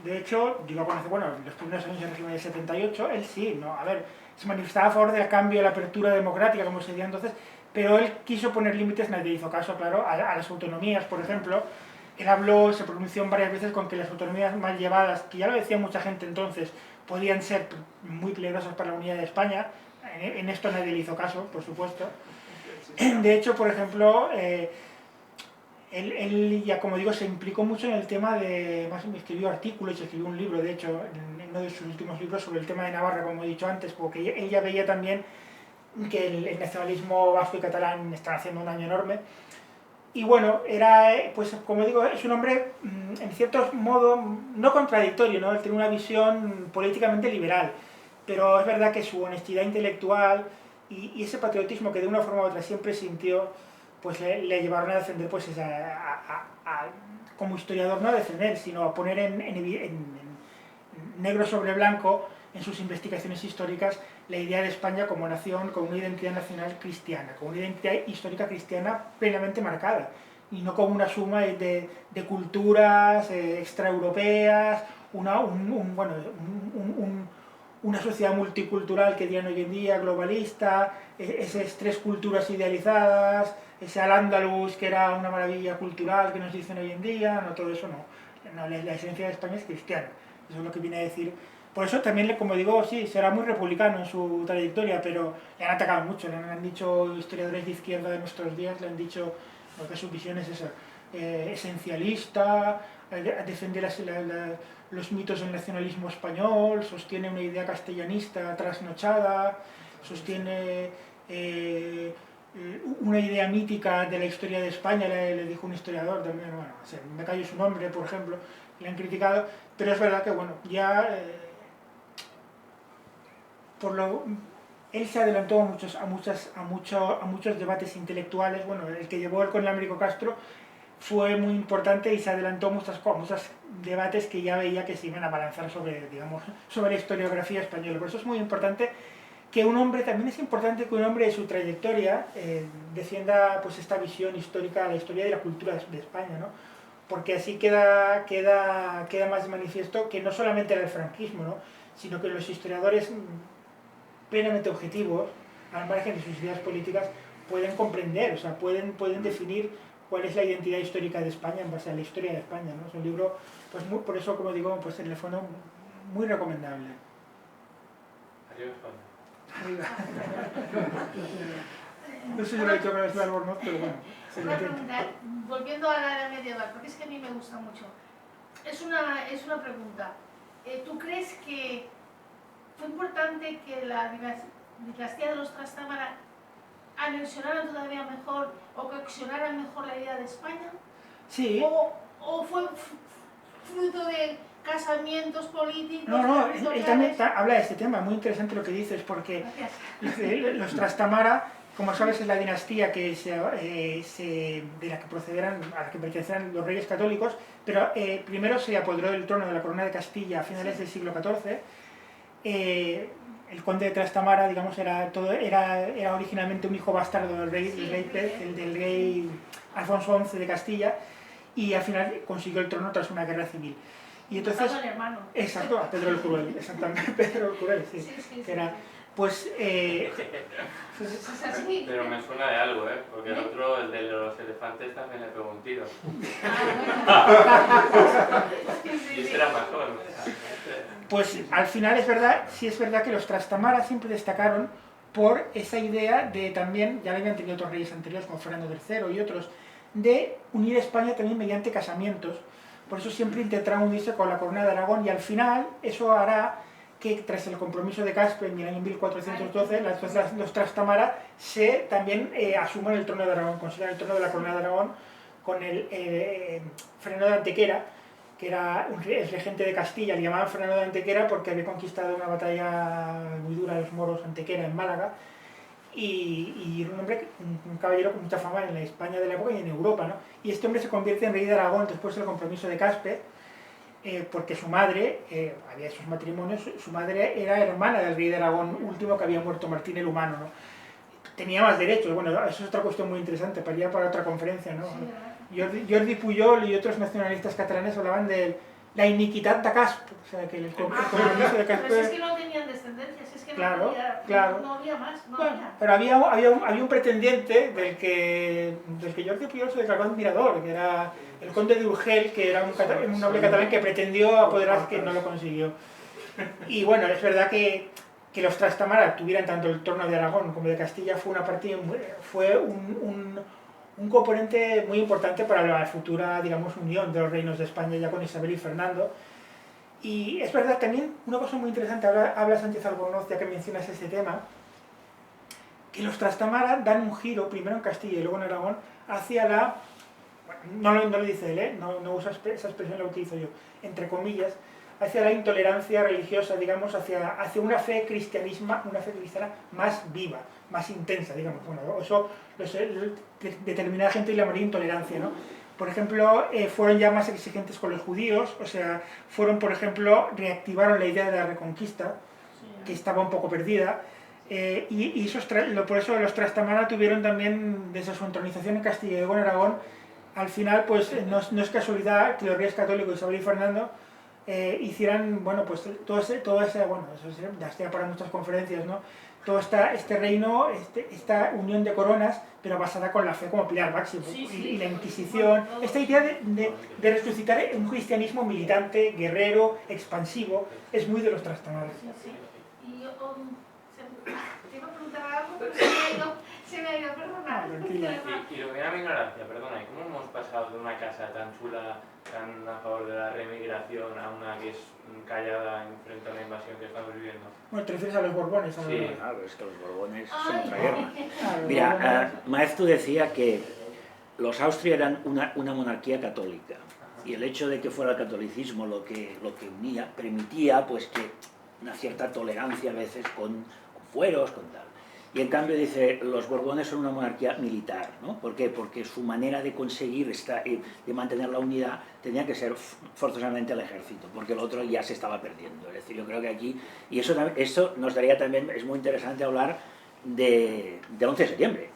de hecho, yo lo conocí, bueno, los primeros años del régimen del 78, él sí, ¿no? A ver, se manifestaba a favor del cambio, de la apertura democrática, como se decía entonces, pero él quiso poner límites, nadie hizo caso, claro, a las autonomías, por ejemplo. Él se pronunció varias veces con que las autonomías mal llevadas, que ya lo decía mucha gente entonces, podían ser muy peligrosas para la unidad de España. En esto nadie le hizo caso, por supuesto. De hecho, por ejemplo, él ya, como digo, se implicó mucho en el tema más escribió artículos, escribió un libro, de hecho, en uno de sus últimos libros sobre el tema de Navarra, como he dicho antes, porque él ya veía también que el nacionalismo vasco y catalán están haciendo un daño enorme. Y bueno, pues como digo, es un hombre en cierto modo no contradictorio, ¿no? Él tiene una visión políticamente liberal, pero es verdad que su honestidad intelectual y ese patriotismo que de una forma u otra siempre sintió, pues le llevaron a defender, pues como historiador, no a defender, sino a poner en negro sobre blanco en sus investigaciones históricas la idea de España como nación, con una identidad nacional cristiana, con una identidad histórica cristiana plenamente marcada, y no como una suma de culturas extraeuropeas, una sociedad multicultural que tienen hoy en día, globalista, esas tres culturas idealizadas, ese al-Ándalus que era una maravilla cultural que nos dicen hoy en día, no, todo eso no, la esencia de España es cristiana, eso es lo que viene a decir. Por eso también, como digo, sí, será muy republicano en su trayectoria, pero le han atacado mucho, le han dicho historiadores de izquierda de nuestros días, le han dicho que su visión es esa, esencialista, defender los mitos del nacionalismo español, sostiene una idea castellanista trasnochada, sostiene una idea mítica de la historia de España, le dijo un historiador también, bueno, me callo su nombre, por ejemplo, le han criticado, pero es verdad que, bueno, ya... él se adelantó a muchos debates intelectuales. Bueno, el que llevó él con el Américo Castro fue muy importante y se adelantó a muchos debates que ya veía que se iban a balanzar sobre la historiografía española. Por eso es muy importante que también es importante que un hombre de su trayectoria defienda pues esta visión histórica, la historia de la cultura de España, ¿no? Porque así queda más de manifiesto que no solamente era el franquismo, ¿no? Sino que los historiadores plenamente objetivos, al margen de sus ideas políticas, pueden comprender, o sea, pueden definir cuál es la identidad histórica de España en base a la historia de España, ¿no? Es un libro, pues por eso, como digo, pues en el fondo muy recomendable. Arriba España. Arriba. No sé si lo he dicho con el Albornoz, pero bueno. Una pregunta, volviendo a la Edad Medieval, porque es que a mí me gusta mucho. Es una pregunta. ¿Tú crees que fue importante que la dinastía de los Trastámara anexionaran todavía mejor o cohesionaran mejor la idea de España. Sí. ¿O fue fruto de casamientos políticos? No, él también habla de este tema, muy interesante lo que dices, porque los Trastámara, como sabes, es la dinastía que de la que procederán, a la que pertenecerán los reyes católicos, pero primero se apoderó del trono de la corona de Castilla a finales del siglo XIV. El conde de Trastámara, digamos, era originalmente un hijo bastardo del rey Alfonso XI de Castilla, y al final consiguió el trono tras una guerra civil. Y entonces, el hermano. exacto, a Pedro el Cruel, exactamente, Pedro el Cruel, sí. Que era, pues, Pero me suena de algo, porque el otro, el de los elefantes, también le pegó un tiro. Y ese era más joven. Pues al final sí es verdad que los Trastámara siempre destacaron por esa idea de también, ya lo habían tenido otros reyes anteriores como Fernando III y otros, de unir España también mediante casamientos. Por eso siempre intentaron unirse con la corona de Aragón, y al final eso hará que tras el compromiso de Caspe en el año 1412, los Trastámara también asuman el trono de Aragón, consideran el trono de la corona de Aragón con el Fernando de Antequera, que era el regente de Castilla. Le llamaban Fernando de Antequera porque había conquistado una batalla muy dura de los moros, Antequera, en Málaga, y era un hombre, un caballero con mucha fama en la España de la época y en Europa, ¿no? Y este hombre se convierte en rey de Aragón después del compromiso de Caspe, porque su madre, había esos matrimonios, su madre era hermana del rey de Aragón último que había muerto, Martín el Humano, ¿no? Tenía más derechos. Bueno, eso es otra cuestión muy interesante, para otra conferencia, ¿no? Jordi Pujol y otros nacionalistas catalanes hablaban de la iniquidad de Caspe, o sea, que el compromiso de Caspe... Pero es que no tenían descendencia, es que claro, no había más, no bueno, había. pero había un pretendiente del que Jordi Pujol se declaró admirador, que era el conde de Urgel, que era un noble catalán que pretendió apoderarse, que no lo consiguió. Y bueno, es verdad que los Trastámara tuvieran tanto el trono de Aragón como de Castilla fue un componente muy importante para la futura, digamos, unión de los reinos de España ya con Isabel y Fernando. Y es verdad también, una cosa muy interesante, habla Sánchez Albornoz, ya que mencionas ese tema, que los Trastámara dan un giro, primero en Castilla y luego en Aragón, hacia la... No lo dice él, no usa esa expresión, la utilizo yo, entre comillas, hacia la intolerancia religiosa, digamos, hacia una fe cristiana más viva, más intensa, digamos. Bueno, eso determinada gente le llamaría intolerancia, ¿no? Por ejemplo, fueron ya más exigentes con los judíos, o sea, reactivaron la idea de la reconquista, que estaba un poco perdida, y por eso los Trastámara tuvieron también, desde su entronización en Castilla y luego en Aragón, al final, pues no es casualidad que los reyes católicos, Isabel y Fernando, hicieran, bueno, pues todo ese, bueno, eso daría para muchas conferencias, ¿no? Todo este reino, esta unión de coronas, pero basada con la fe como pilar máximo, y la Inquisición, esta idea de resucitar un cristianismo militante, guerrero, expansivo, es muy de los Trastámara. Y yo te iba a preguntar algo, pero se me ha ido, perdona. Y lo que era mi ignorancia, perdona, ¿y cómo hemos pasado de una casa tan chula, tan a favor de la remigración, a una que es callada frente a la invasión que estamos viviendo? Bueno, te refieres a los Borbones. Sí, claro, es que los Borbones son otra guerra. Mira, Maeztu decía que los Austria eran una monarquía católica, y el hecho de que fuera el catolicismo lo que unía, permitía pues que una cierta tolerancia a veces con fueros, con tal. Y en cambio dice, los Borbones son una monarquía militar, ¿no? ¿Por qué? Porque su manera de conseguir de mantener la unidad tenía que ser forzosamente el ejército, porque el otro ya se estaba perdiendo. Es decir, yo creo que aquí, y eso nos daría también, es muy interesante hablar del 11 de septiembre,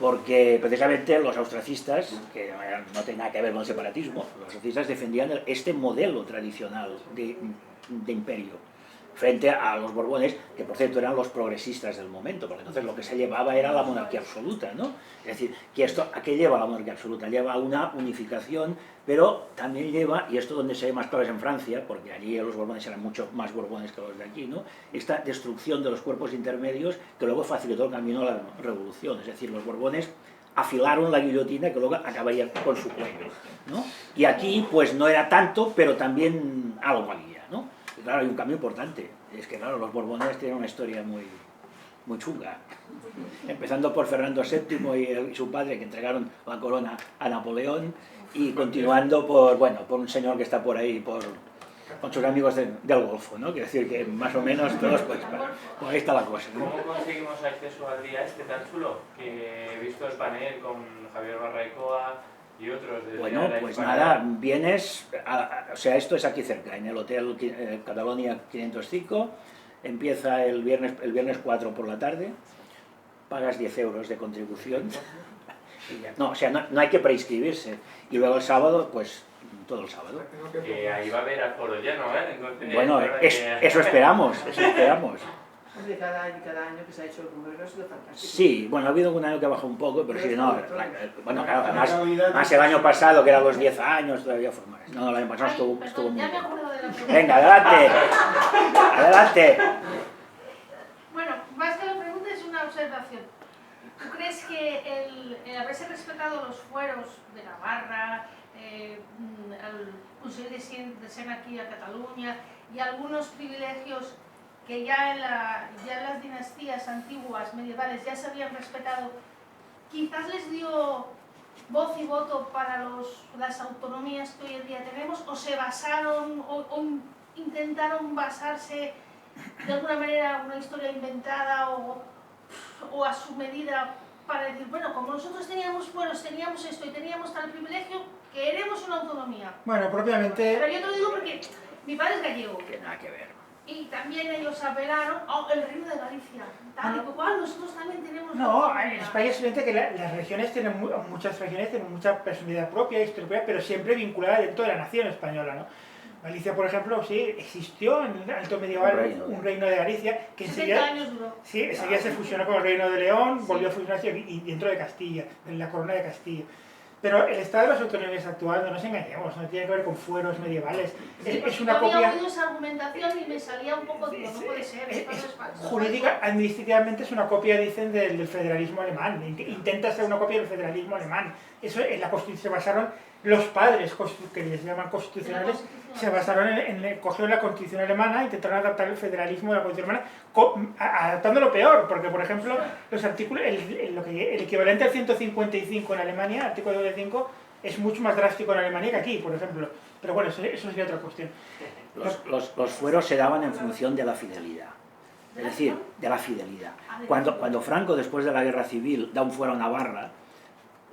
porque precisamente los austracistas, que no tienen nada que ver con el separatismo, los austracistas defendían este modelo tradicional de imperio, frente a los Borbones, que por cierto eran los progresistas del momento, porque entonces lo que se llevaba era la monarquía absoluta, ¿no? Es decir, ¿a qué lleva la monarquía absoluta? Lleva a una unificación, pero también lleva, y esto donde se ve más claro es en Francia, porque allí los Borbones eran mucho más Borbones que los de aquí, ¿no? Esta destrucción de los cuerpos intermedios que luego facilitó el camino a la revolución, es decir, los Borbones afilaron la guillotina que luego acabaría con su cuello, ¿no? Y aquí pues no era tanto, pero también algo había, ¿no? Y claro, hay un cambio importante. Es que claro, los Borbones tienen una historia muy chunga. Empezando por Fernando VII y su padre, que entregaron la corona a Napoleón, y continuando por un señor que está por ahí, con sus amigos del Golfo, ¿no? Quiere decir que más o menos todos, pues ahí está la cosa, ¿no? ¿Cómo conseguimos acceso al día tan chulo? Que he visto el panel con Javier Barraicoa y otros. Bueno, pues nada, vienes, o sea, esto es aquí cerca, en el Hotel Catalonia 505, empieza el viernes 4 por la tarde, pagas 10 euros de contribución, no, o sea, no hay que preinscribirse, y luego el sábado, pues todo el sábado. Ahí va a haber aforo lleno, ¿eh? Entonces, bueno, eso esperamos, Hombre, cada año que se ha hecho el Congreso ha sido fantástico. Sí, bueno, ha habido algún año que ha bajado un poco, pero sí, no, bueno, claro, más el año pasado, que era los 10 años, todavía fue más. No, el año pasado estuvo muy bien. Venga, adelante. Bueno, más que la pregunta es una observación. ¿Tú crees que el haberse respetado los fueros de Navarra, el Consell de Cent aquí a Cataluña y algunos privilegios que ya en las dinastías antiguas, medievales, ya se habían respetado, quizás les dio voz y voto para las autonomías que hoy en día tenemos, o se basaron o intentaron basarse de alguna manera una historia inventada o a su medida para decir, bueno, como nosotros teníamos fueros, teníamos esto y teníamos tal privilegio, queremos una autonomía? Bueno, propiamente... Pero yo te lo digo porque mi padre es gallego. Que nada que ver. Y también ellos apelaron al Reino de Galicia, tal y cual, nosotros también tenemos... No, en España es evidente que las regiones muchas regiones tienen mucha personalidad propia, historia propia, pero siempre vinculada dentro de la nación española, ¿no? Galicia, por ejemplo, sí, existió en el alto medieval un reino de Galicia que 70 años duró. Sí, enseguida se fusionó con el reino de León, volvió a fusionarse y dentro de Castilla, en la corona de Castilla. Pero el estado de las autonomías actual, no nos engañemos, no tiene que ver con fueros medievales. Es una copia... Yo había oído esa argumentación y me salía un poco, digo, no puede ser, esto no es falso. Jurídica, administrativamente es una copia, dicen, del federalismo alemán. Intenta ser una copia del federalismo alemán. Eso en la Constitución se basaron los padres, que les llaman constitucionales, se basaron cogieron la Constitución alemana, intentaron adaptar el federalismo de la Constitución alemana, adaptando lo peor, porque por ejemplo, los artículos, el equivalente al 155 en Alemania, artículo 5, es mucho más drástico en Alemania que aquí, por ejemplo. Pero bueno, eso sería otra cuestión. Los fueros se daban en función de la fidelidad. Es decir, de la fidelidad. Cuando Franco, después de la Guerra Civil, da un fuero a Navarra,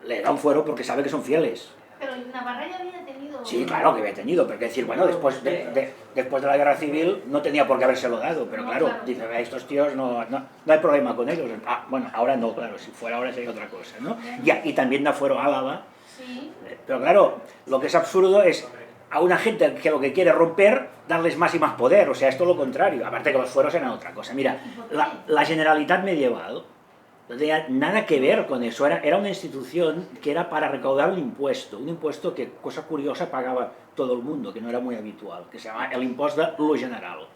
le da un fuero porque sabe que son fieles. Pero Navarra ya había tenido... Sí, claro que había tenido, pero decir, bueno, después de la Guerra Civil no tenía por qué habérselo dado, pero claro, dice, estos tíos no hay problema con ellos. Bueno, ahora no, claro, si fuera ahora sería otra cosa, ¿no? Y también da fuero a Álava. Sí. Pero claro, lo que es absurdo es a una gente que lo que quiere romper, darles más y más poder, o sea, es todo lo contrario, aparte que los fueros eran otra cosa. Mira, la Generalitat medieval no tenía nada que ver con eso, era una institución que era para recaudar un impuesto que, cosa curiosa, pagaba todo el mundo, que no era muy habitual, que se llama el impuesto de lo general.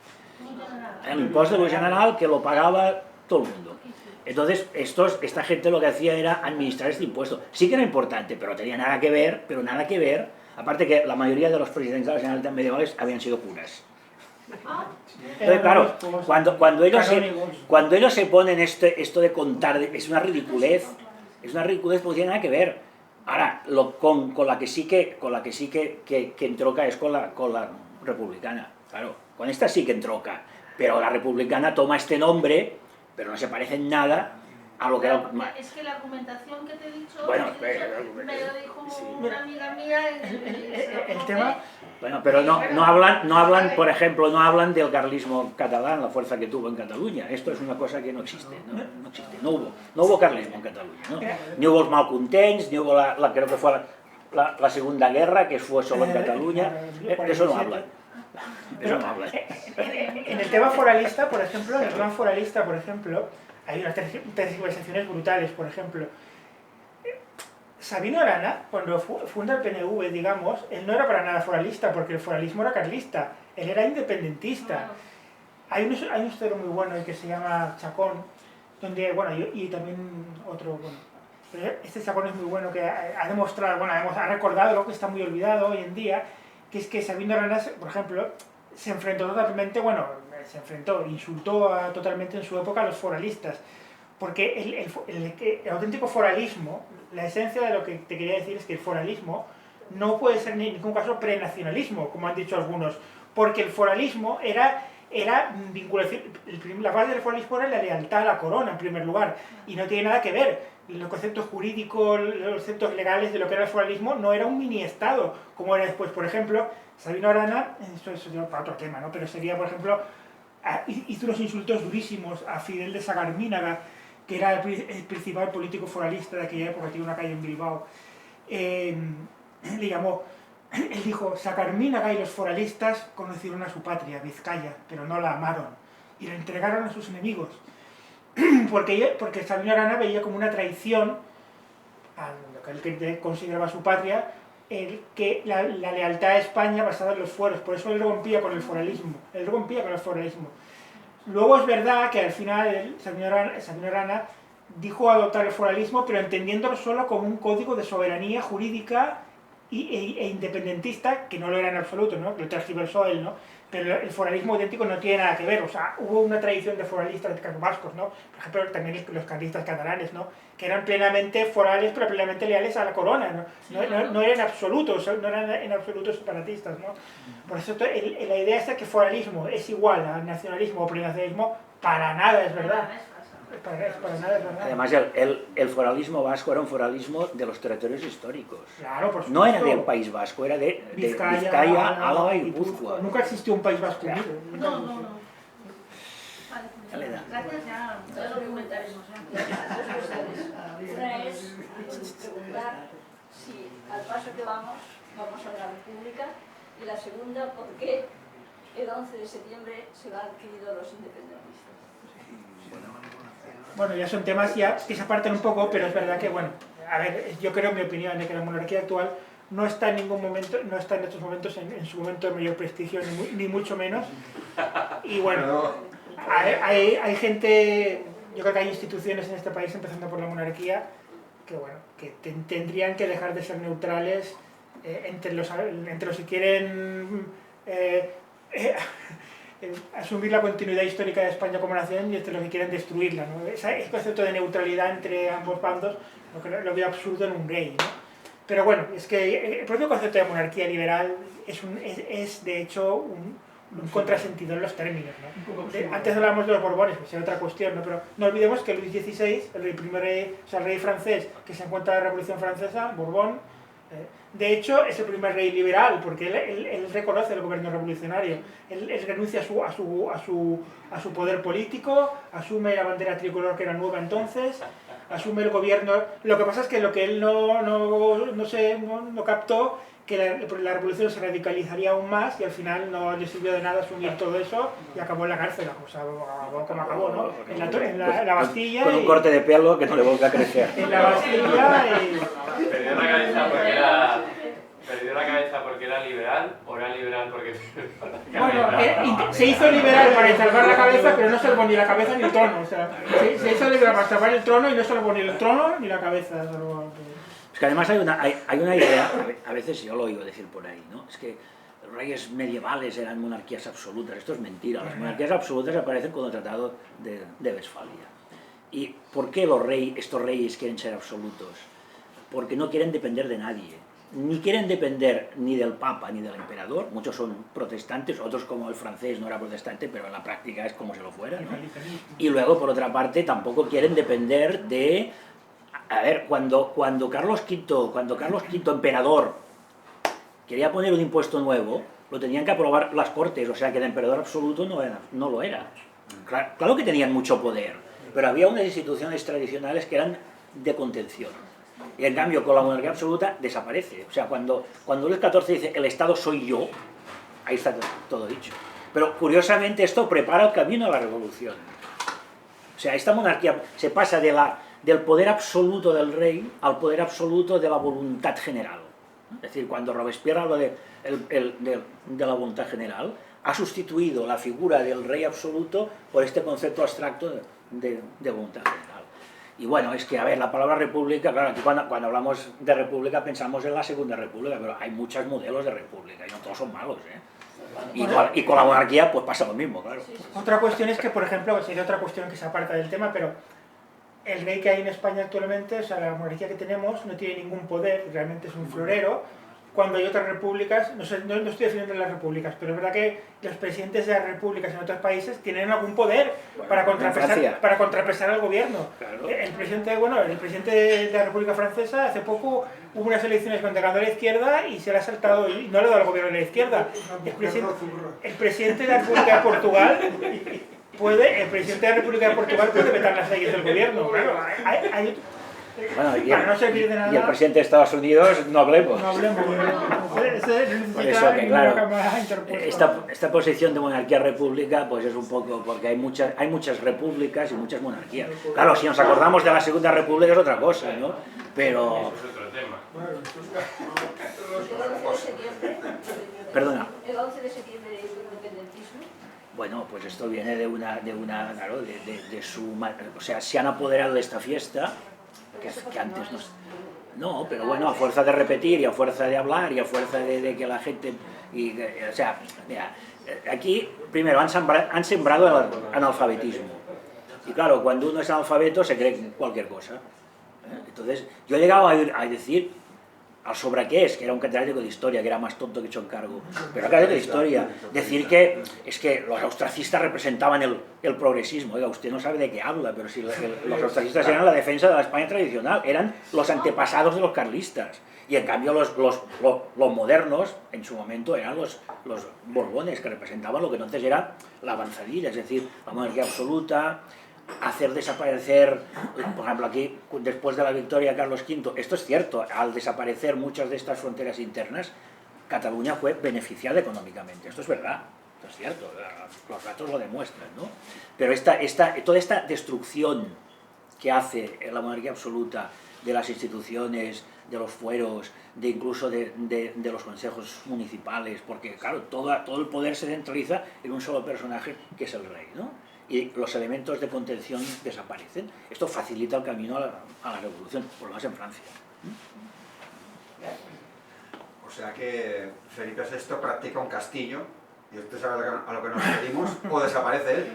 El impuesto de lo general que lo pagaba todo el mundo. Entonces, esta gente lo que hacía era administrar este impuesto. Sí que era importante, pero tenía nada que ver, aparte que la mayoría de los presidentes de la Generalitat medievales habían sido curas. Entonces, claro, cuando ellos se ponen esto de contar, es una ridiculez porque no tiene nada que ver. Ahora, con la que sí que entroca es con la republicana, claro, con esta sí que entroca, pero la republicana toma este nombre, pero no se parece en nada a lo que era... Es que la argumentación que te he dicho, bueno, me lo dijo una amiga mía... El tema... Bueno, pero no hablan, por ejemplo, no hablan del carlismo catalán, la fuerza que tuvo en Cataluña. Esto es una cosa que no existe, no existe. No hubo carlismo en Cataluña, ¿no? Ni hubo los malcontents, ni hubo creo que fue la Segunda Guerra, que fue solo en Cataluña. De eso no hablan. En el tema foralista, por ejemplo, hay unas tergiversaciones brutales, por ejemplo. Sabino Arana, cuando funda el PNV, digamos, él no era para nada foralista, porque el foralismo era carlista, él era independentista. Hay un historia muy bueno que se llama Chacón, donde, bueno, y también otro, bueno, pero este Chacón es muy bueno, que ha demostrado, bueno, ha recordado lo que está muy olvidado hoy en día, que es que Sabino Arana, por ejemplo, se enfrentó totalmente, insultó totalmente en su época a los foralistas, porque el auténtico foralismo, la esencia de lo que te quería decir es que el foralismo no puede ser en ningún caso prenacionalismo, como han dicho algunos, porque el foralismo era vinculación, la base del foralismo era la lealtad a la corona en primer lugar, y no tiene nada que ver. Los conceptos jurídicos, los conceptos legales de lo que era el foralismo no era un mini-estado, como era después. Por ejemplo, Sabino Arana, eso es para otro tema, ¿no? Pero sería, por ejemplo, hizo unos insultos durísimos a Fidel de Sagarmínaga, que era el principal político foralista de aquella época, tiene una calle en Bilbao. Le llamó, él dijo, Sagarmínaga y los foralistas conocieron a su patria, Vizcaya, pero no la amaron, y la entregaron a sus enemigos. Porque Sabino Arana veía como una traición a lo que él consideraba su patria, que la lealtad a España basada en los fueros. Por eso él rompía con el foralismo. Luego es verdad que al final Sabino Arana dijo adoptar el foralismo, pero entendiéndolo solo como un código de soberanía jurídica e independentista, que no lo era en absoluto, ¿no? Que lo tergiversó él, ¿no? Pero el foralismo auténtico no tiene nada que ver. O sea, hubo una tradición de foralistas vascos, ¿no? Por ejemplo, también los carlistas catalanes, ¿no? Que eran plenamente forales, pero plenamente leales a la corona, ¿no? No eran absolutos, no eran en absoluto separatistas, ¿no? Por eso la idea es que foralismo es igual a nacionalismo o prenacionalismo, para nada es verdad. Para nada es verdad. Además, el foralismo vasco era un foralismo de los territorios históricos. Claro, por supuesto. No era del País Vasco, era de Vizcaya, Álava y Guipúzcoa. Nunca existió un País Vasco unido. No. Vale, Elena. gracias, ya. Dos comentarios. Una es preguntar si al paso que vamos a la República, y la segunda, ¿por qué el 11 de septiembre se van adquirido los independentistas? Bueno, ya son temas que se apartan un poco, pero es verdad que, bueno, a ver, yo creo, en mi opinión, de que la monarquía actual no está en ningún momento, no está en estos momentos en su momento de mayor prestigio, ni mucho menos. Y bueno, hay gente, yo creo que hay instituciones en este país, empezando por la monarquía, que bueno, que tendrían que dejar de ser neutrales entre los que quieren asumir la continuidad histórica de España como nación y entre los que quieren destruirla, ¿no? Ese concepto de neutralidad entre ambos bandos lo veo absurdo en un rey, ¿no? Pero bueno, es que el propio concepto de monarquía liberal es de hecho un contrasentido en los términos, ¿no? Antes hablábamos de los Borbones, pues es otra cuestión, ¿no? Pero no olvidemos que Luis XVI, el rey francés que se encuentra en la Revolución Francesa, Borbón, de hecho es el primer rey liberal, porque él reconoce el gobierno revolucionario, él renuncia a su poder político, asume la bandera tricolor que era nueva entonces, asume el gobierno. Lo que pasa es que lo que él no captó, que la revolución se radicalizaría aún más y al final no le sirvió de nada asumir todo eso y acabó en la cárcel, o sea, como acabó, ¿no? En la Bastilla. Con un corte de pelo que no le vuelve a crecer. En la Bastilla Perdió la cabeza porque era liberal, o era liberal porque... Bueno, se hizo liberal para salvar la cabeza, pero no salvó ni la cabeza ni el trono. O sea, se hizo liberal para salvar el trono y no salvó ni el trono ni la cabeza. Es que además hay una idea, a veces yo lo oigo decir por ahí, ¿no? Es que los reyes medievales eran monarquías absolutas. Esto es mentira. Las monarquías absolutas aparecen con el Tratado de Westfalia. ¿Y por qué estos reyes quieren ser absolutos? Porque no quieren depender de nadie. Ni quieren depender ni del Papa ni del Emperador. Muchos son protestantes, otros como el francés no era protestante, pero en la práctica es como si lo fuera, ¿no? Y luego, por otra parte, tampoco quieren depender de... A ver, cuando Carlos V, emperador, quería poner un impuesto nuevo, lo tenían que aprobar las Cortes, o sea que el emperador absoluto no lo era. Claro que tenían mucho poder, pero había unas instituciones tradicionales que eran de contención. Y en cambio, con la monarquía absoluta desaparece. O sea, cuando Luis XIV dice el Estado soy yo, ahí está todo dicho. Pero curiosamente esto prepara el camino a la revolución. O sea, esta monarquía se pasa del poder absoluto del rey al poder absoluto de la voluntad general. Es decir, cuando Robespierre habla de la voluntad general, ha sustituido la figura del rey absoluto por este concepto abstracto de voluntad general. Y bueno, es que, a ver, la palabra república, claro, aquí cuando hablamos de república pensamos en la Segunda República, pero hay muchos modelos de república y no todos son malos, ¿eh? Y con la monarquía pues pasa lo mismo, claro. Otra cuestión es que, por ejemplo, sería otra cuestión que se aparta del tema, pero el rey que hay en España actualmente, o sea, la monarquía que tenemos, no tiene ningún poder, realmente es un florero, cuando hay otras repúblicas, no estoy defendiendo las repúblicas, pero es verdad que los presidentes de las repúblicas en otros países tienen algún poder para contrapesar al gobierno. Claro. El presidente de la República Francesa hace poco hubo unas elecciones donde ganó la izquierda y se le ha saltado y no le ha dado al gobierno de la izquierda. El presidente de la República de Portugal puede vetar las leyes del gobierno. Claro, Bueno, para no servir de nada, y el presidente de Estados Unidos, no hablemos. No hablemos, Por eso que, claro, esta posición de monarquía-república pues es un poco, porque hay muchas repúblicas y muchas monarquías. Claro, si nos acordamos de la Segunda República es otra cosa, ¿no? Pero... Eso es otro tema. El 11 de septiembre, Perdona. El 11 de septiembre es el independentismo. Bueno, pues esto viene de claro, de su... O sea, se han apoderado de esta fiesta, que antes no, pero bueno, a fuerza de repetir y a fuerza de hablar y a fuerza de que la gente... o sea, mira, aquí primero han sembrado el analfabetismo. Y claro, cuando uno es analfabeto se cree cualquier cosa. Entonces, yo he llegado a decir al Sobraqués, que era un catedrático de historia, que era más tonto que hecho en cargo, pero era catedrático de historia, decir que es que los austracistas representaban el progresismo. Oiga, usted no sabe de qué habla, pero si los austracistas eran la defensa de la España tradicional, eran los antepasados de los carlistas, y en cambio los modernos, en su momento, eran los borbones, que representaban lo que entonces era la avanzadilla, es decir, la monarquía absoluta, hacer desaparecer, por ejemplo aquí, después de la victoria de Carlos V, esto es cierto, al desaparecer muchas de estas fronteras internas, Cataluña fue beneficiada económicamente, esto es verdad, esto es cierto, los datos lo demuestran, ¿no? Pero toda esta destrucción que hace la monarquía absoluta de las instituciones, de los fueros, incluso de los consejos municipales, porque claro, todo el poder se centraliza en un solo personaje que es el rey, ¿no? Y los elementos de contención desaparecen. Esto facilita el camino a la revolución, por lo menos en Francia. O sea que Felipe VI practica un castillo, y usted sabe a lo que nos referimos, o desaparece él,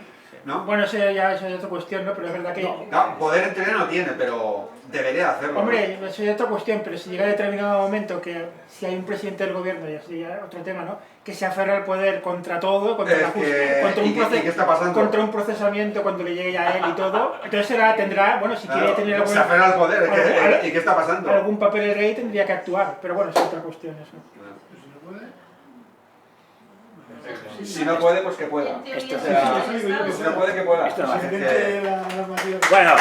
¿no? Bueno, eso ya es otra cuestión, ¿no? Pero es verdad que... No, poder en teoría no tiene, pero debería hacerlo. Hombre, eso ya es otra cuestión, pero si llega a determinado momento que si hay un presidente del gobierno, ya sería otro tema, ¿no? Que se aferra al poder contra todo, contra un procesamiento cuando le llegue a él y todo, entonces tendrá, bueno, si quiere tener se aferra al poder, ¿y qué está pasando? Algún papel el rey tendría que actuar, pero bueno, es otra cuestión eso. Si no puede, pues que pueda. Si no puede, que pueda. Bueno.